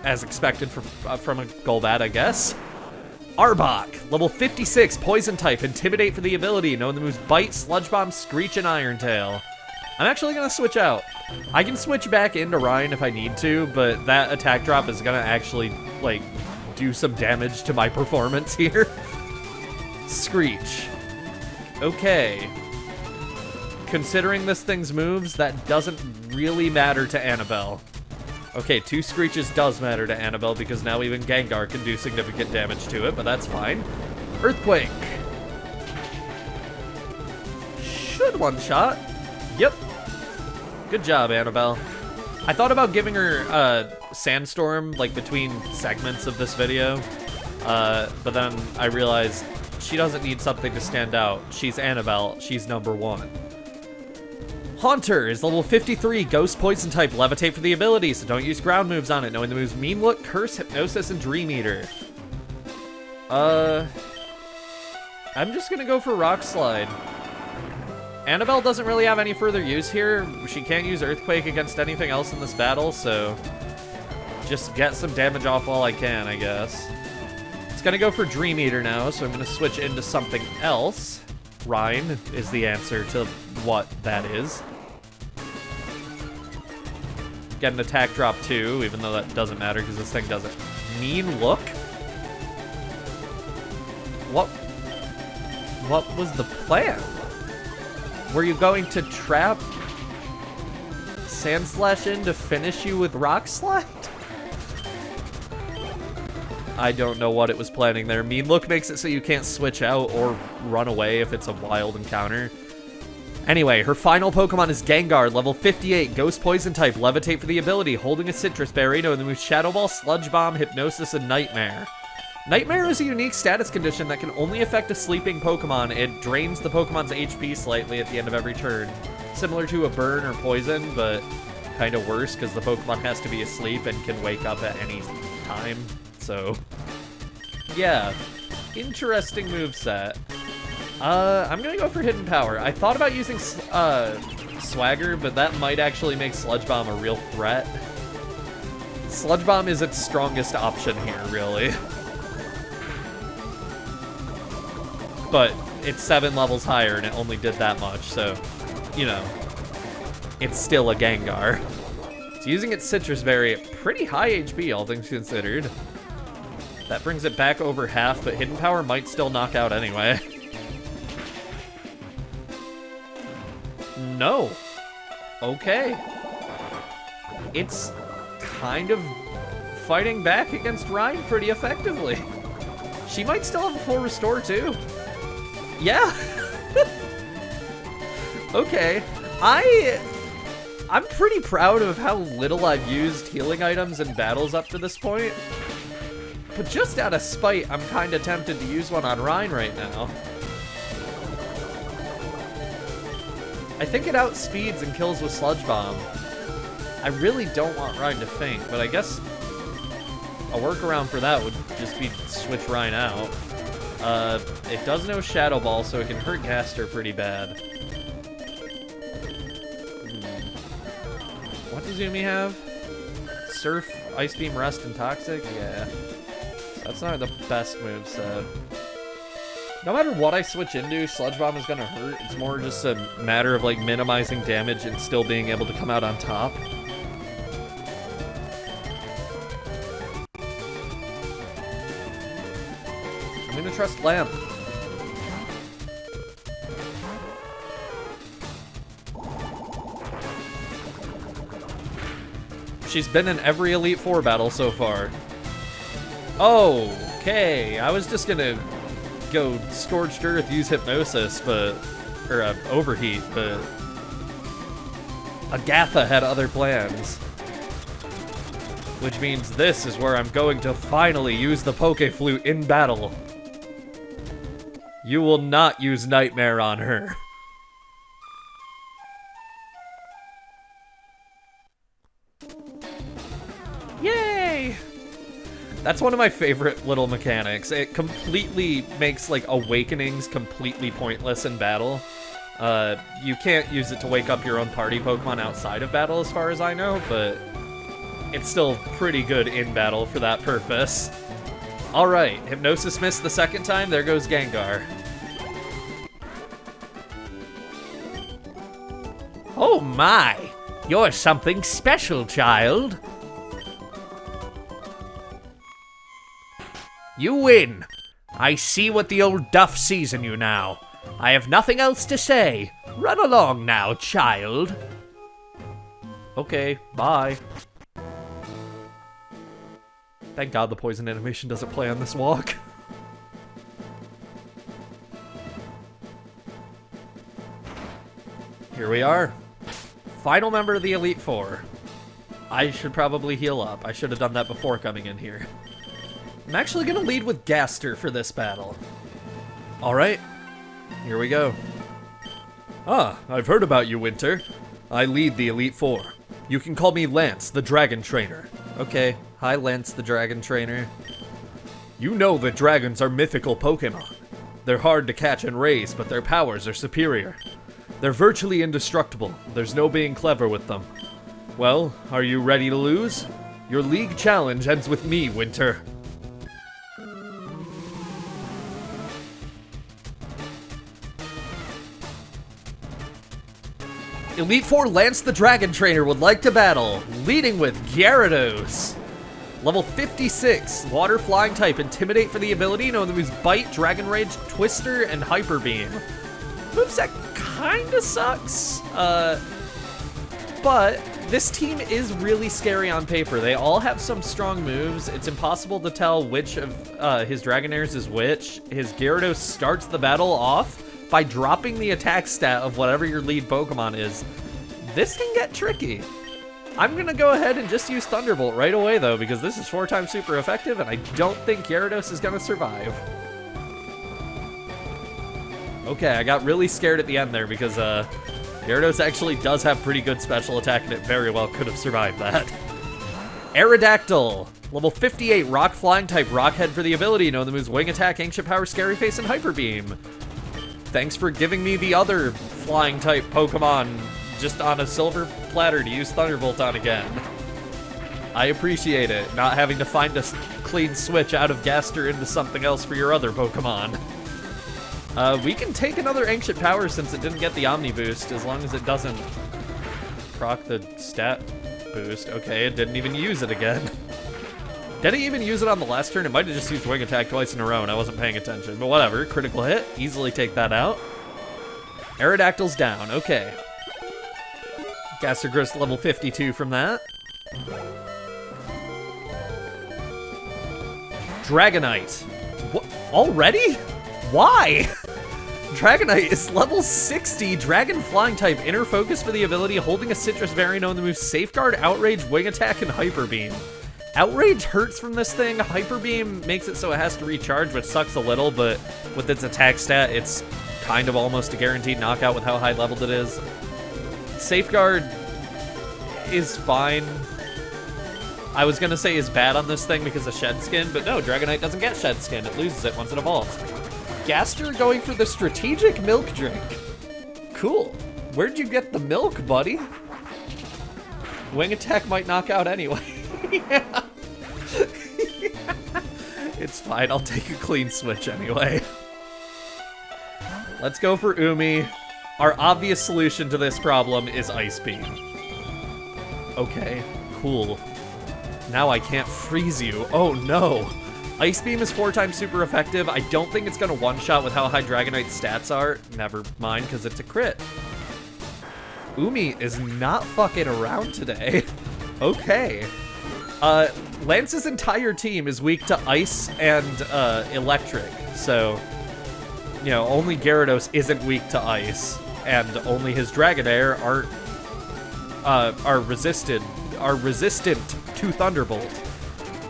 S1: as expected from a Golbat, I guess. Arbok, level 56, Poison type, Intimidate for the ability, knowing the moves Bite, Sludge Bomb, Screech, and Iron Tail. I'm actually gonna switch out. I can switch back into Rhine if I need to, but that attack drop is gonna actually, like, do some damage to my performance here. Screech. Okay. Considering this thing's moves, that doesn't really matter to Annabelle. Okay, 2 Screeches does matter to Annabelle because now even Gengar can do significant damage to it, but that's fine. Earthquake. Should one-shot. Yep. Good job, Annabelle. I thought about giving her Sandstorm, like, between segments of this video, but then I realized she doesn't need something to stand out. She's Annabelle. She's number 1. Haunter is level 53, Ghost Poison type, Levitate for the ability, so don't use ground moves on it, knowing the moves Mean Look, Curse, Hypnosis, and Dream Eater. I'm just gonna go for Rock Slide. Annabelle doesn't really have any further use here. She can't use Earthquake against anything else in this battle, so just get some damage off while I can, I guess. It's gonna go for Dream Eater now, so I'm gonna switch into something else. Rhine is the answer to what that is. Get an attack drop too, even though that doesn't matter because this thing doesn't. Mean Look? What was the plan? Were you going to trap Sandslash in to finish you with Rock Slide? I don't know what it was planning there. Mean Look makes it so you can't switch out or run away if it's a wild encounter. Anyway, her final Pokemon is Gengar, level 58, Ghost Poison type, Levitate for the ability, holding a Citrus Berry, knowing the moves Shadow Ball, Sludge Bomb, Hypnosis, and Nightmare. Nightmare is a unique status condition that can only affect a sleeping Pokemon. It drains the Pokemon's HP slightly at the end of every turn. Similar to a burn or poison, but kind of worse because the Pokemon has to be asleep and can wake up at any time. So, yeah, interesting moveset. I'm gonna go for Hidden Power. I thought about using Swagger, but that might actually make Sludge Bomb a real threat. Sludge Bomb is its strongest option here, really. But it's 7 levels higher and it only did that much, so, you know, it's still a Gengar. It's using its Citrus Berry at pretty high HP, all things considered. That brings it back over half, but Hidden Power might still knock out anyway. No. Okay. It's kind of fighting back against Rhine pretty effectively. She might still have a full restore too. Yeah. Okay. I'm pretty proud of how little I've used healing items in battles up to this point. But just out of spite, I'm kind of tempted to use one on Rhine right now. I think it outspeeds and kills with Sludge Bomb. I really don't want Rhine to faint, but I guess a workaround for that would just be switch Rhine out. It does know Shadow Ball, so it can hurt Gaster pretty bad. What does Umi have? Surf, Ice Beam, Rest, and Toxic? Yeah. That's not the best moveset. No matter what I switch into, Sludge Bomb is gonna hurt. It's more just a matter of, like, minimizing damage and still being able to come out on top. I'm gonna trust Lamp. She's been in every Elite Four battle so far. Okay, I was just gonna go Scorched Earth, use Hypnosis, but... or Overheat, but... Agatha had other plans. Which means this is where I'm going to finally use the Poke Flute in battle. You will not use Nightmare on her. Yay! That's one of my favorite little mechanics. It completely makes, like, Awakenings completely pointless in battle. You can't use it to wake up your own party Pokemon outside of battle as far as I know, but it's still pretty good in battle for that purpose. Alright, Hypnosis missed the second time, there goes Gengar.
S4: Oh my! You're something special, child. You win. I see what the old Duff sees in you now. I have nothing else to say. Run along now, child.
S1: Okay, bye. Thank God the poison animation doesn't play on this walk. Here we are. Final member of the Elite Four. I should probably heal up. I should have done that before coming in here. I'm actually gonna lead with Gaster for this battle. Alright, here we go. Ah, I've heard about you, Winter. I lead the Elite Four. You can call me Lance, the Dragon Trainer. Okay, hi Lance, the Dragon Trainer. You know that dragons are mythical Pokemon. They're hard to catch and raise, but their powers are superior. They're virtually indestructible. There's no being clever with them. Well, are you ready to lose? Your league challenge ends with me, Winter. Elite Four Lance the Dragon Trainer would like to battle, leading with Gyarados. Level 56, Water Flying type, Intimidate for the ability, known as Bite, Dragon Rage, Twister, and Hyper Beam. Moveset kinda sucks, but this team is really scary on paper. They all have some strong moves. It's impossible to tell which of his Dragonairs is which. His Gyarados starts the battle off by dropping the attack stat of whatever your lead Pokemon is. This can get tricky. I'm gonna go ahead and just use Thunderbolt right away though, because this is 4 times super effective and I don't think Gyarados is gonna survive. Okay, I got really scared at the end there because Gyarados actually does have pretty good special attack and it very well could have survived that. Aerodactyl, level 58, Rock Flying type, Rock Head for the ability, know the moves Wing Attack, Ancient Power, Scary Face, and Hyper Beam. Thanks for giving me the other flying type Pokemon just on a silver platter to use Thunderbolt on again. I appreciate it, not having to find a clean switch out of Gaster into something else for your other Pokemon. We can take another Ancient Power since it didn't get the Omni Boost, as long as it doesn't proc the stat boost. Okay, it didn't even use it again. Did he even use it on the last turn? It might have just used Wing Attack twice in a row and I wasn't paying attention. But whatever, critical hit. Easily take that out. Aerodactyl's down, okay. Gastergrist level 52 from that. Dragonite. What? Already? Why? Dragonite is level 60, Dragon Flying type, Inner Focus for the ability, holding a Citrus Berry, known the moves Safeguard, Outrage, Wing Attack, and Hyper Beam. Outrage hurts from this thing. Hyper Beam makes it so it has to recharge, which sucks a little, but with its attack stat, it's kind of almost a guaranteed knockout with how high leveled it is. Safeguard is fine. I was gonna say is bad on this thing because of Shed Skin, but no, Dragonite doesn't get Shed Skin. It loses it once it evolves. Gaster going for the strategic milk drink. Cool. Where'd you get the milk, buddy? Wing Attack might knock out anyway. Yeah. It's fine, I'll take a clean switch anyway. Let's go for Umi. Our obvious solution to this problem is Ice Beam. Okay, cool. Now I can't freeze you. Oh no. Ice Beam is 4 times super effective. I don't think it's gonna one-shot with how high Dragonite's stats are. Never mind, because it's a crit. Umi is not fucking around today. Okay. Lance's entire team is weak to Ice and Electric, so, you know, only Gyarados isn't weak to Ice, and only his Dragonair are resistant to Thunderbolt.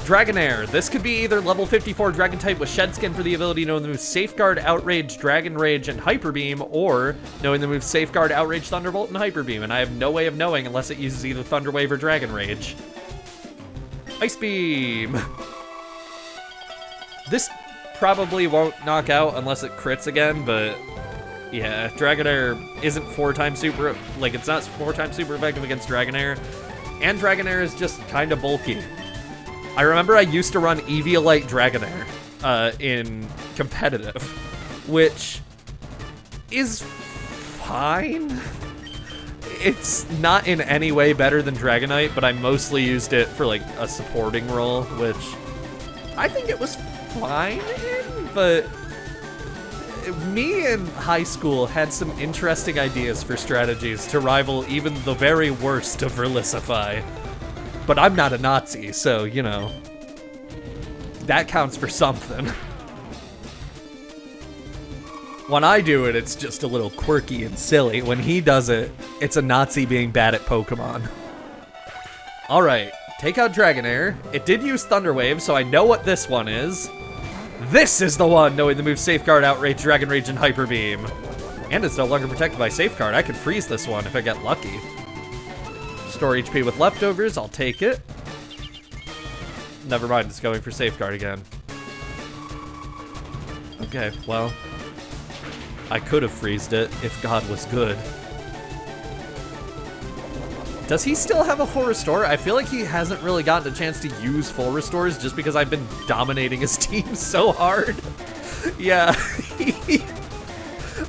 S1: Dragonair, this could be either level 54 Dragon type with Shed Skin for the ability knowing the moves Safeguard, Outrage, Dragon Rage, and Hyper Beam, or knowing the moves Safeguard, Outrage, Thunderbolt, and Hyper Beam, and I have no way of knowing unless it uses either Thunder Wave or Dragon Rage. Ice Beam! This probably won't knock out unless it crits again, but yeah, Dragonair isn't 4 times super, like it's not 4 times super effective against Dragonair, and Dragonair is just kind of bulky. I remember I used to run Eviolite Dragonair in competitive, which is fine. It's not in any way better than Dragonite, but I mostly used it for like a supporting role, which I think it was fine in, but me in high school had some interesting ideas for strategies to rival even the very worst of Verlisify. But I'm not a Nazi, so, you know, that counts for something. When I do it, it's just a little quirky and silly. When he does it, it's a Nazi being bad at Pokemon. Alright, take out Dragonair. It did use Thunder Wave, so I know what this one is. This is the one, knowing the move Safeguard, Outrage, Dragon Rage, and Hyper Beam. And it's no longer protected by Safeguard. I could freeze this one if I get lucky. Store HP with leftovers, I'll take it. Never mind, it's going for Safeguard again. Okay, well. I could have freezed it if God was good. Does he still have a full restore? I feel like he hasn't really gotten a chance to use full restores just because I've been dominating his team so hard. Yeah.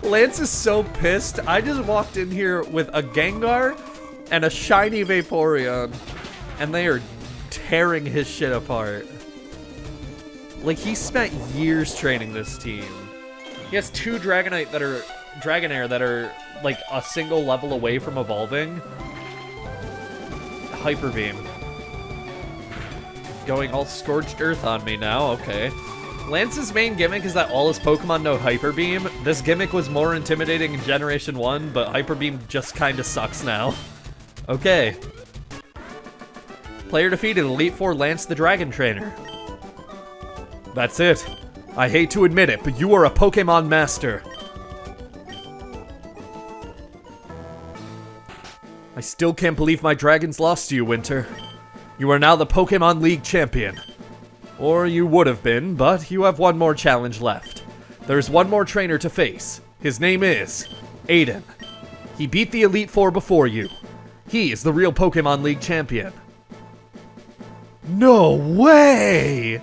S1: Lance is so pissed. I just walked in here with a Gengar and a shiny Vaporeon, and they are tearing his shit apart. Like, he spent years training this team. He has 2 Dragonair that are like a single level away from evolving. Hyper Beam. Going all Scorched Earth on me now, okay. Lance's main gimmick is that all his Pokemon know Hyper Beam. This gimmick was more intimidating in Generation 1, but Hyper Beam just kinda sucks now. Okay. Player defeated, Elite Four Lance the Dragon Trainer. That's it. I hate to admit it, but you are a Pokemon master. I still can't believe my dragons lost to you, Winter. You are now the Pokemon League champion. Or you would have been, but you have one more challenge left. There's one more trainer to face. His name is Aiden. He beat the Elite Four before you. He is the real Pokemon League champion. No way!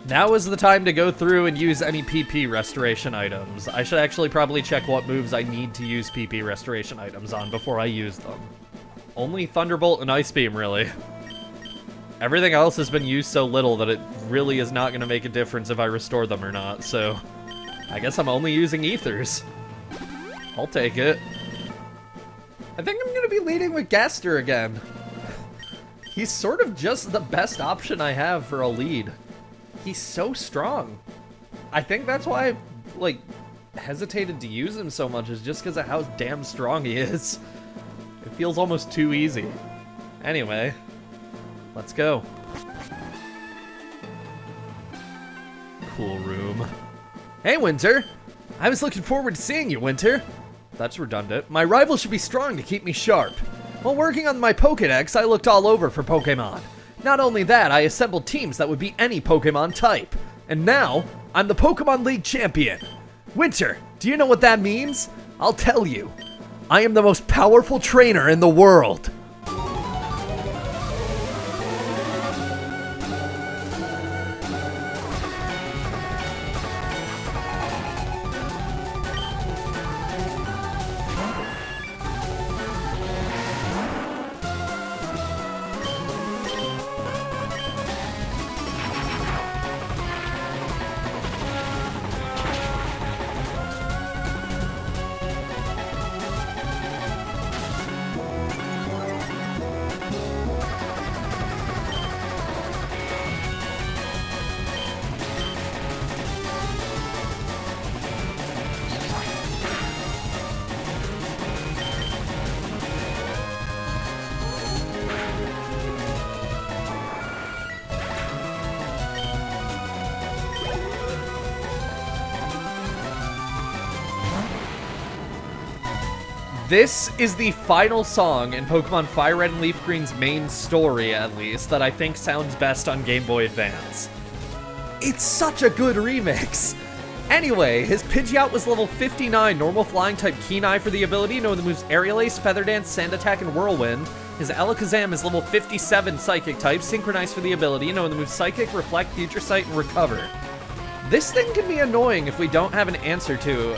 S1: Now is the time to go through and use any PP restoration items. I should actually probably check what moves I need to use PP restoration items on before I use them. Only Thunderbolt and Ice Beam, really. Everything else has been used so little that it really is not going to make a difference if I restore them or not, so I guess I'm only using Ethers. I'll take it. I think I'm going to be leading with Gaster again. He's sort of just the best option I have for a lead. He's so strong. I think that's why I, like, hesitated to use him so much, is just because of how damn strong he is. It feels almost too easy. Anyway, let's go. Cool room. Hey, Winter! I was looking forward to seeing you, Winter. That's redundant. My rival should be strong to keep me sharp. While working on my Pokédex, I looked all over for Pokémon. Not only that, I assembled teams that would beat any Pokemon type. And now, I'm the Pokemon League champion. Winter, do you know what that means? I'll tell you. I am the most powerful trainer in the world. This is the final song in Pokemon FireRed and LeafGreen's main story, at least, that I think sounds best on Game Boy Advance. It's such a good remix! Anyway, his Pidgeot was level 59, normal flying type Keen Eye for the ability, knowing the moves Aerial Ace, Feather Dance, Sand Attack, and Whirlwind. His Alakazam is level 57 Psychic type, Synchronized for the ability, knowing the moves Psychic, Reflect, Future Sight, and Recover. This thing can be annoying if we don't have an answer to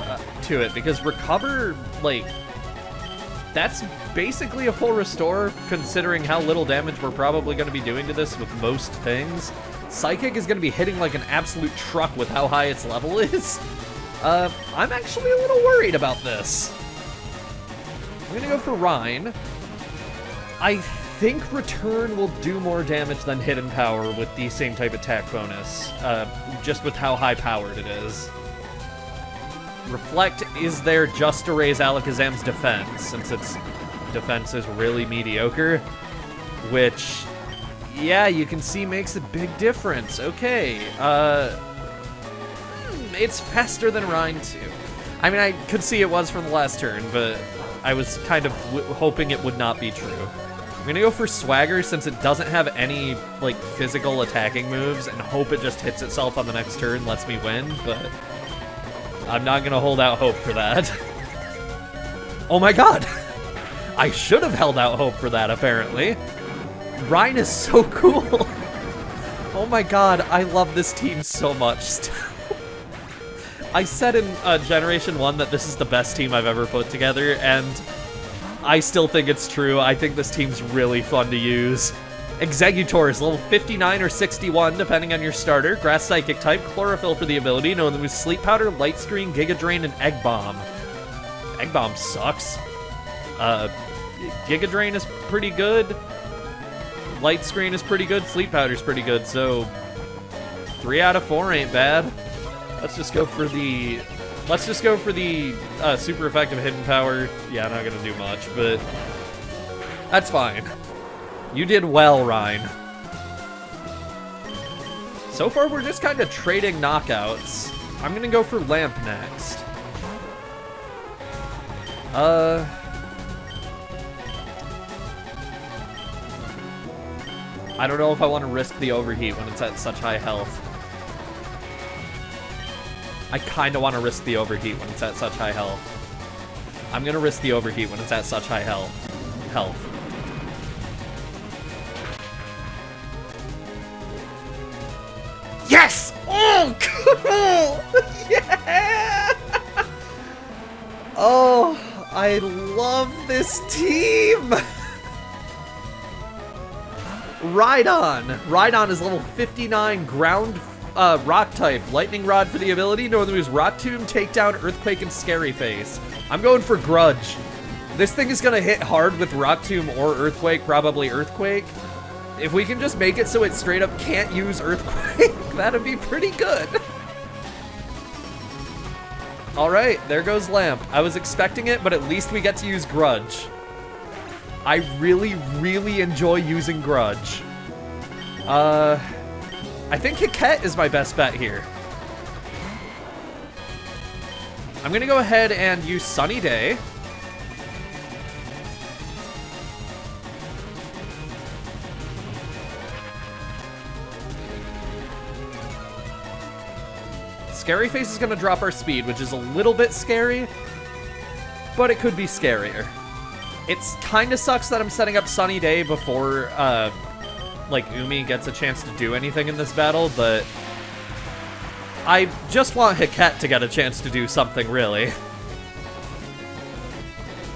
S1: it, because Recover, like, that's basically a full restore, considering how little damage we're probably going to be doing to this with most things. Psychic is going to be hitting like an absolute truck with how high its level is. I'm actually a little worried about this. I'm going to go for Rhine. I think Return will do more damage than Hidden Power with the same type attack bonus, just with how high-powered it is. Reflect is there just to raise Alakazam's defense, since its defense is really mediocre, which, yeah, you can see makes a big difference. Okay, it's faster than Rhine too. I mean, I could see it was from the last turn, but I was kind of hoping it would not be true. I'm gonna go for Swagger since it doesn't have any, like, physical attacking moves, and hope it just hits itself on the next turn, lets me win, but I'm not gonna hold out hope for that. Oh my god! I should have held out hope for that, apparently. Ryan is so cool. Oh my god, I love this team so much. I said in Generation 1 that this is the best team I've ever put together, and I still think it's true. I think this team's really fun to use. Executor is level 59 or 61, depending on your starter. Grass Psychic type, Chlorophyll for the ability, known as Sleep Powder, Light Screen, Giga Drain, and Egg Bomb. Egg Bomb sucks. Giga Drain is pretty good. Light Screen is pretty good. Sleep Powder's pretty good, so 3 out of 4 ain't bad. Let's just go for the super effective hidden power. Yeah, not gonna do much, but that's fine. You did well, Ryan. So far, we're just kind of trading knockouts. I'm gonna go for Lamp next. I don't know if I want to risk the overheat when it's at such high health. I kind of want to risk the overheat when it's at such high health. I'm gonna risk the overheat when it's at such high health. Yes! Oh, cool! Yeah! Oh, I love this team! Rhydon! Rhydon is level 59 ground rock type. Lightning Rod for the ability, known as Rock Tomb, Takedown, Earthquake, and Scary Face. I'm going for Grudge. This thing is gonna hit hard with Rock Tomb or Earthquake, probably Earthquake. If we can just make it so it straight up can't use Earthquake, that'd be pretty good. Alright, there goes Lamp. I was expecting it, but at least we get to use Grudge. I really, really enjoy using Grudge. I think Hiket is my best bet here. I'm gonna go ahead and use Sunny Day. Scary Face is gonna drop our speed, which is a little bit scary, but it could be scarier. It's kinda sucks that I'm setting up Sunny Day before, like, Umi gets a chance to do anything in this battle, but I just want Hiket to get a chance to do something, really.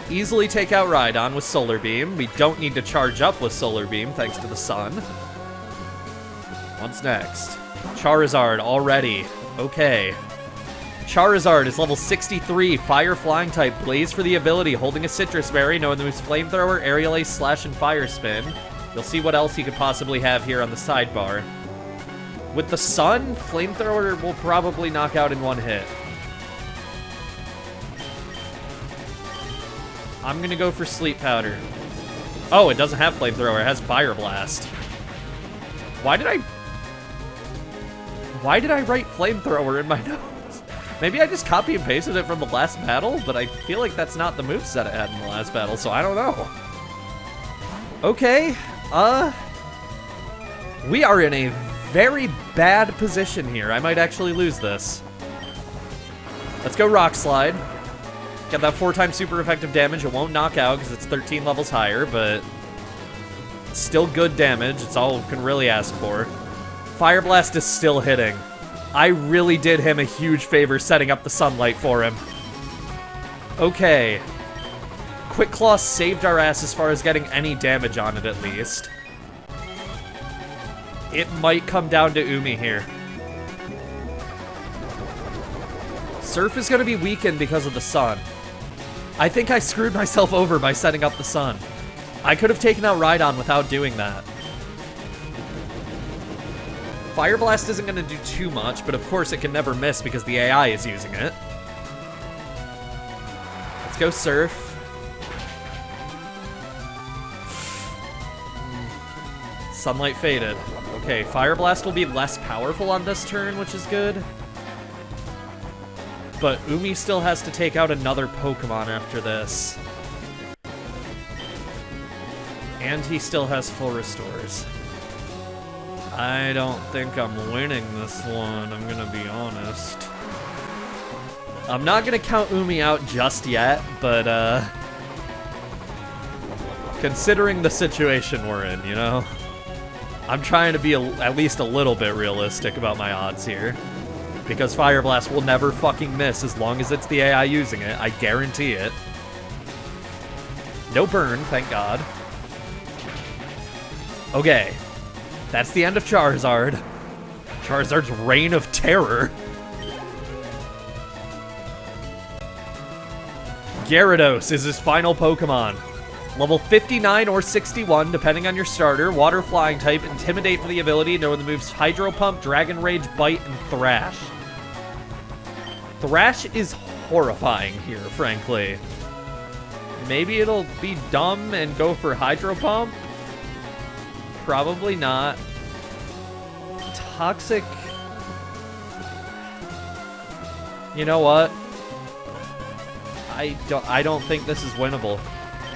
S1: Easily take out Rhydon with Solar Beam. We don't need to charge up with Solar Beam, thanks to the sun. What's next? Charizard already. Okay. Charizard is level 63, Fire Flying type, Blaze for the ability, holding a Citrus Berry, known as Flamethrower, Aerial Ace, Slash, and Fire Spin. You'll see what else he could possibly have here on the sidebar. With the sun, Flamethrower will probably knock out in one hit. I'm gonna go for Sleep Powder. Oh, it doesn't have Flamethrower, it has Fire Blast. Why did I write Flamethrower in my notes? Maybe I just copy and pasted it from the last battle, but I feel like that's not the moveset it had in the last battle, so I don't know. Okay, we are in a very bad position here. I might actually lose this. Let's go Rock Slide. Get that 4x super effective damage. It won't knock out because it's 13 levels higher, but it's still good damage. It's all we can really ask for. Fire Blast is still hitting. I really did him a huge favor setting up the sunlight for him. Okay. Quick Claw saved our ass as far as getting any damage on it, at least. It might come down to Umi here. Surf is going to be weakened because of the sun. I think I screwed myself over by setting up the sun. I could have taken out Rhydon without doing that. Fire Blast isn't going to do too much, but of course it can never miss because the AI is using it. Let's go Surf. Sunlight faded. Okay, Fire Blast will be less powerful on this turn, which is good. But Umi still has to take out another Pokemon after this. And he still has full restores. I don't think I'm winning this one, I'm gonna be honest. I'm not gonna count Umi out just yet, but, considering the situation we're in, you know? I'm trying to be at least a little bit realistic about my odds here. Because Fire Blast will never fucking miss as long as it's the AI using it. I guarantee it. No burn, thank God. Okay. That's the end of Charizard. Charizard's Reign of Terror. Gyarados is his final Pokemon. Level 59 or 61, depending on your starter. Water Flying type. Intimidate for the ability. Knowing the moves Hydro Pump, Dragon Rage, Bite, and Thrash. Thrash is horrifying here, frankly. Maybe it'll be dumb and go for Hydro Pump? Probably not. Toxic. You know what? I don't think this is winnable.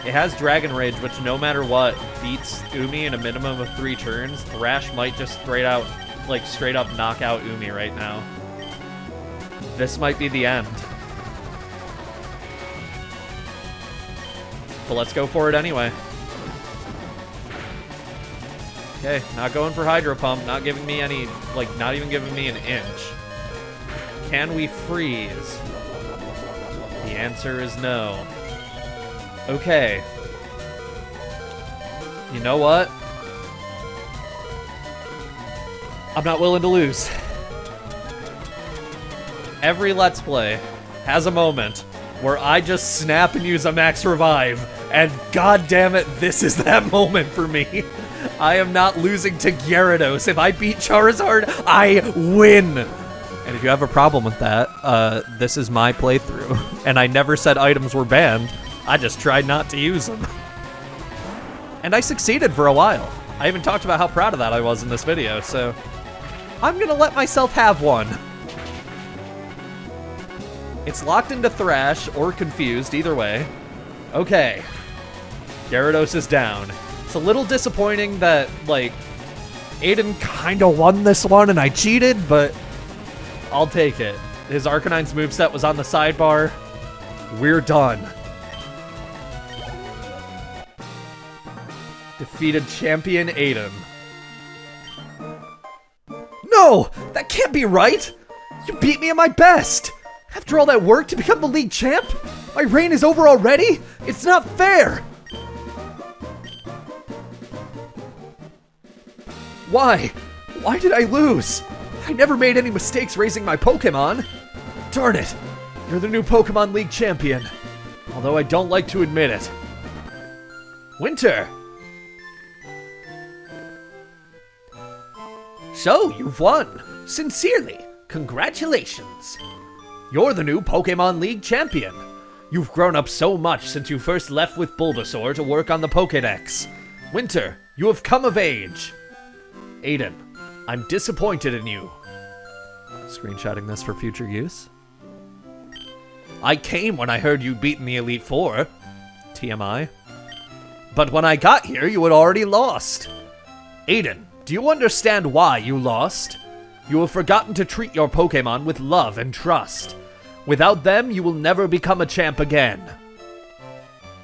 S1: It has Dragon Rage, which no matter what beats Umi in a minimum of 3 turns. Thrash might just straight up knock out Umi right now. This might be the end. But let's go for it anyway. Okay, not going for Hydro Pump, not giving me any, not even giving me an inch. Can we freeze? The answer is no. Okay. You know what? I'm not willing to lose. Every Let's Play has a moment where I just snap and use a max revive, and god damn it, this is that moment for me. I am not losing to Gyarados. If I beat Charizard, I win. And if you have a problem with that, this is my playthrough. And I never said items were banned. I just tried not to use them. And I succeeded for a while. I even talked about how proud of that I was in this video, so I'm gonna let myself have one. It's locked into Thrash or Confused, either way. Okay. Gyarados is down. It's a little disappointing that, Aiden kinda won this one and I cheated, but I'll take it. His Arcanine's moveset was on the sidebar. We're done. Defeated champion Aiden. No! That can't be right! You beat me at my best! After all that work to become the league champ? My reign is over already? It's not fair! Why? Why did I lose? I never made any mistakes raising my Pokemon. Darn it! You're the new Pokemon League champion. Although I don't like to admit it. Winter! So, you've won. Sincerely, congratulations. You're the new Pokemon League champion. You've grown up so much since you first left with Bulbasaur to work on the Pokédex. Winter, you have come of age. Aiden, I'm disappointed in you. Screenshotting this for future use. I came when I heard you'd beaten the Elite Four. TMI. But when I got here, you had already lost. Aiden, do you understand why you lost? You have forgotten to treat your Pokemon with love and trust. Without them, you will never become a champ again.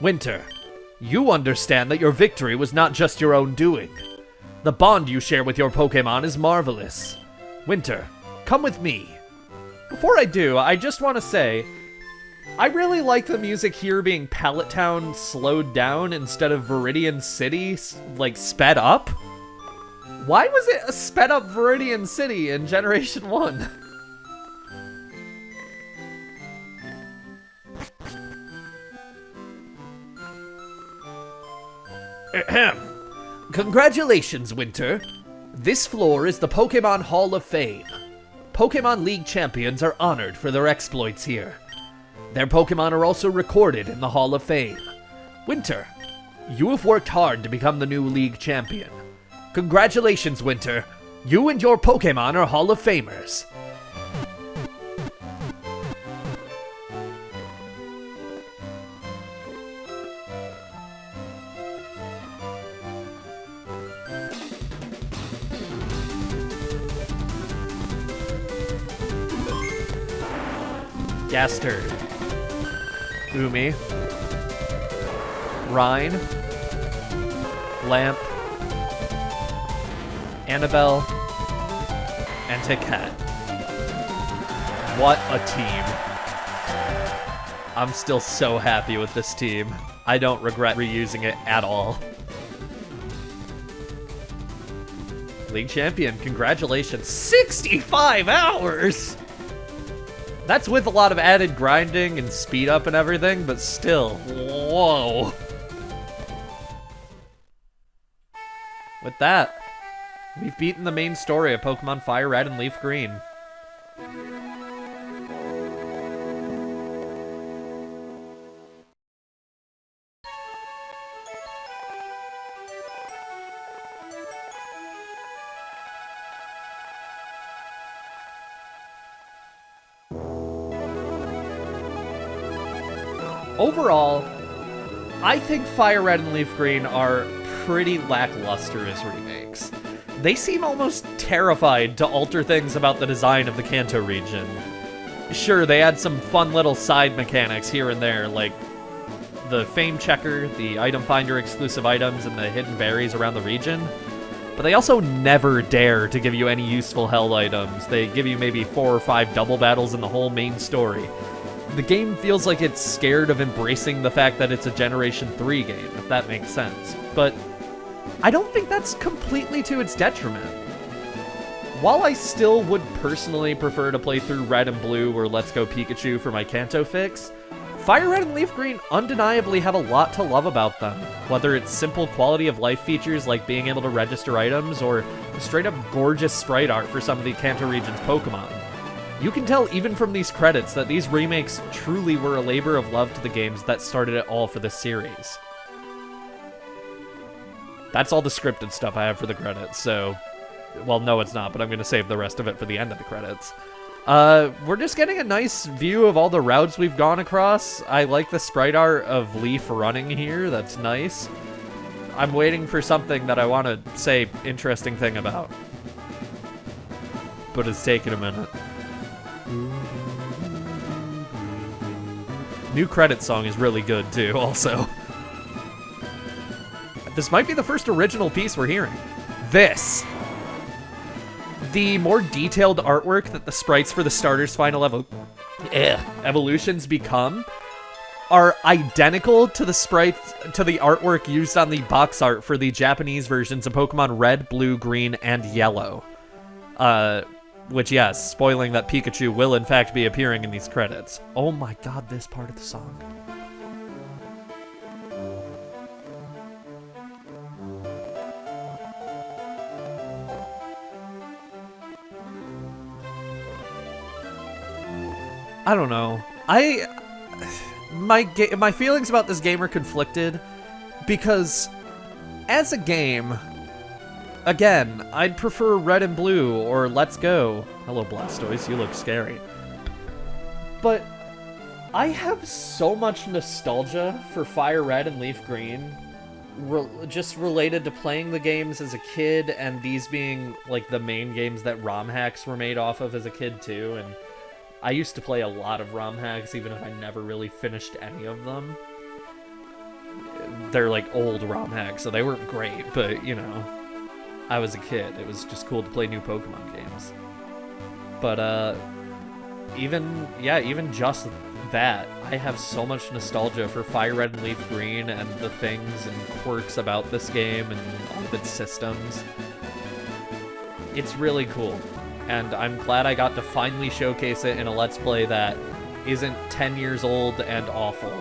S1: Winter, you understand that your victory was not just your own doing. The bond you share with your Pokemon is marvelous. Winter, come with me. Before I do, I just want to say, I really like the music here being Pallet Town slowed down instead of Viridian City, sped up. Why was it a sped up Viridian City in Generation 1? Ahem. Congratulations, Winter. This floor is the Pokemon Hall of Fame. Pokemon League champions are honored for their exploits here. Their Pokemon are also recorded in the Hall of Fame. Winter, you have worked hard to become the new League champion. Congratulations, Winter. You and your Pokemon are Hall of Famers. Gaster, Umi, Rhine, Lamp, Annabelle, and Ticket. What a team. I'm still so happy with this team. I don't regret reusing it at all. League champion, congratulations. 65 hours! That's with a lot of added grinding and speed up and everything, but still, whoa. With that, we've beaten the main story of Pokemon FireRed and LeafGreen. Overall, I think FireRed and LeafGreen are pretty lackluster as remakes. They seem almost terrified to alter things about the design of the Kanto region. Sure, they add some fun little side mechanics here and there, like the fame checker, the item finder exclusive items, and the hidden berries around the region. But they also never dare to give you any useful held items. They give you maybe 4 or 5 double battles in the whole main story. The game feels like it's scared of embracing the fact that it's a Generation 3 game, if that makes sense. But I don't think that's completely to its detriment. While I still would personally prefer to play through Red and Blue or Let's Go Pikachu for my Kanto fix, FireRed and LeafGreen undeniably have a lot to love about them, whether it's simple quality of life features like being able to register items or straight up gorgeous sprite art for some of the Kanto region's Pokemon. You can tell even from these credits that these remakes truly were a labor of love to the games that started it all for this series. That's all the scripted stuff I have for the credits, so... Well, no it's not, but I'm going to save the rest of it for the end of the credits. We're just getting a nice view of all the routes we've gone across. I like the sprite art of Leaf running here, that's nice. I'm waiting for something that I want to say interesting thing about. But it's taking a minute. New credit song is really good too, also. This might be the first original piece we're hearing. This. The more detailed artwork that the sprites for the starter's final evolutions become are identical to the sprites to the artwork used on the box art for the Japanese versions of Pokemon Red, Blue, Green, and Yellow. Which, yes, spoiling that Pikachu will in fact be appearing in these credits. Oh my god, this part of the song. I don't know. My feelings about this game are conflicted because as a game, again, I'd prefer Red and Blue or Let's Go. Hello, Blastoise, you look scary. But I have so much nostalgia for FireRed and LeafGreen, just related to playing the games as a kid and these being like the main games that ROM hacks were made off of as a kid too. And I used to play a lot of ROM hacks, even if I never really finished any of them. They're like old ROM hacks, so they weren't great, but you know, I was a kid. It was just cool to play new Pokemon games. But even just that, I have so much nostalgia for FireRed and LeafGreen and the things and quirks about this game and all of its systems. It's really cool. And I'm glad I got to finally showcase it in a Let's Play that isn't 10 years old and awful.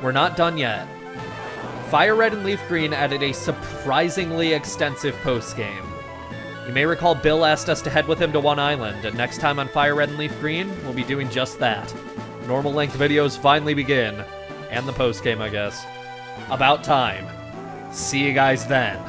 S1: We're not done yet. FireRed and LeafGreen added a surprisingly extensive post-game. You may recall Bill asked us to head with him to one island, and next time on FireRed and LeafGreen, we'll be doing just that. Normal-length videos finally begin. And the post-game, I guess. About time. See you guys then.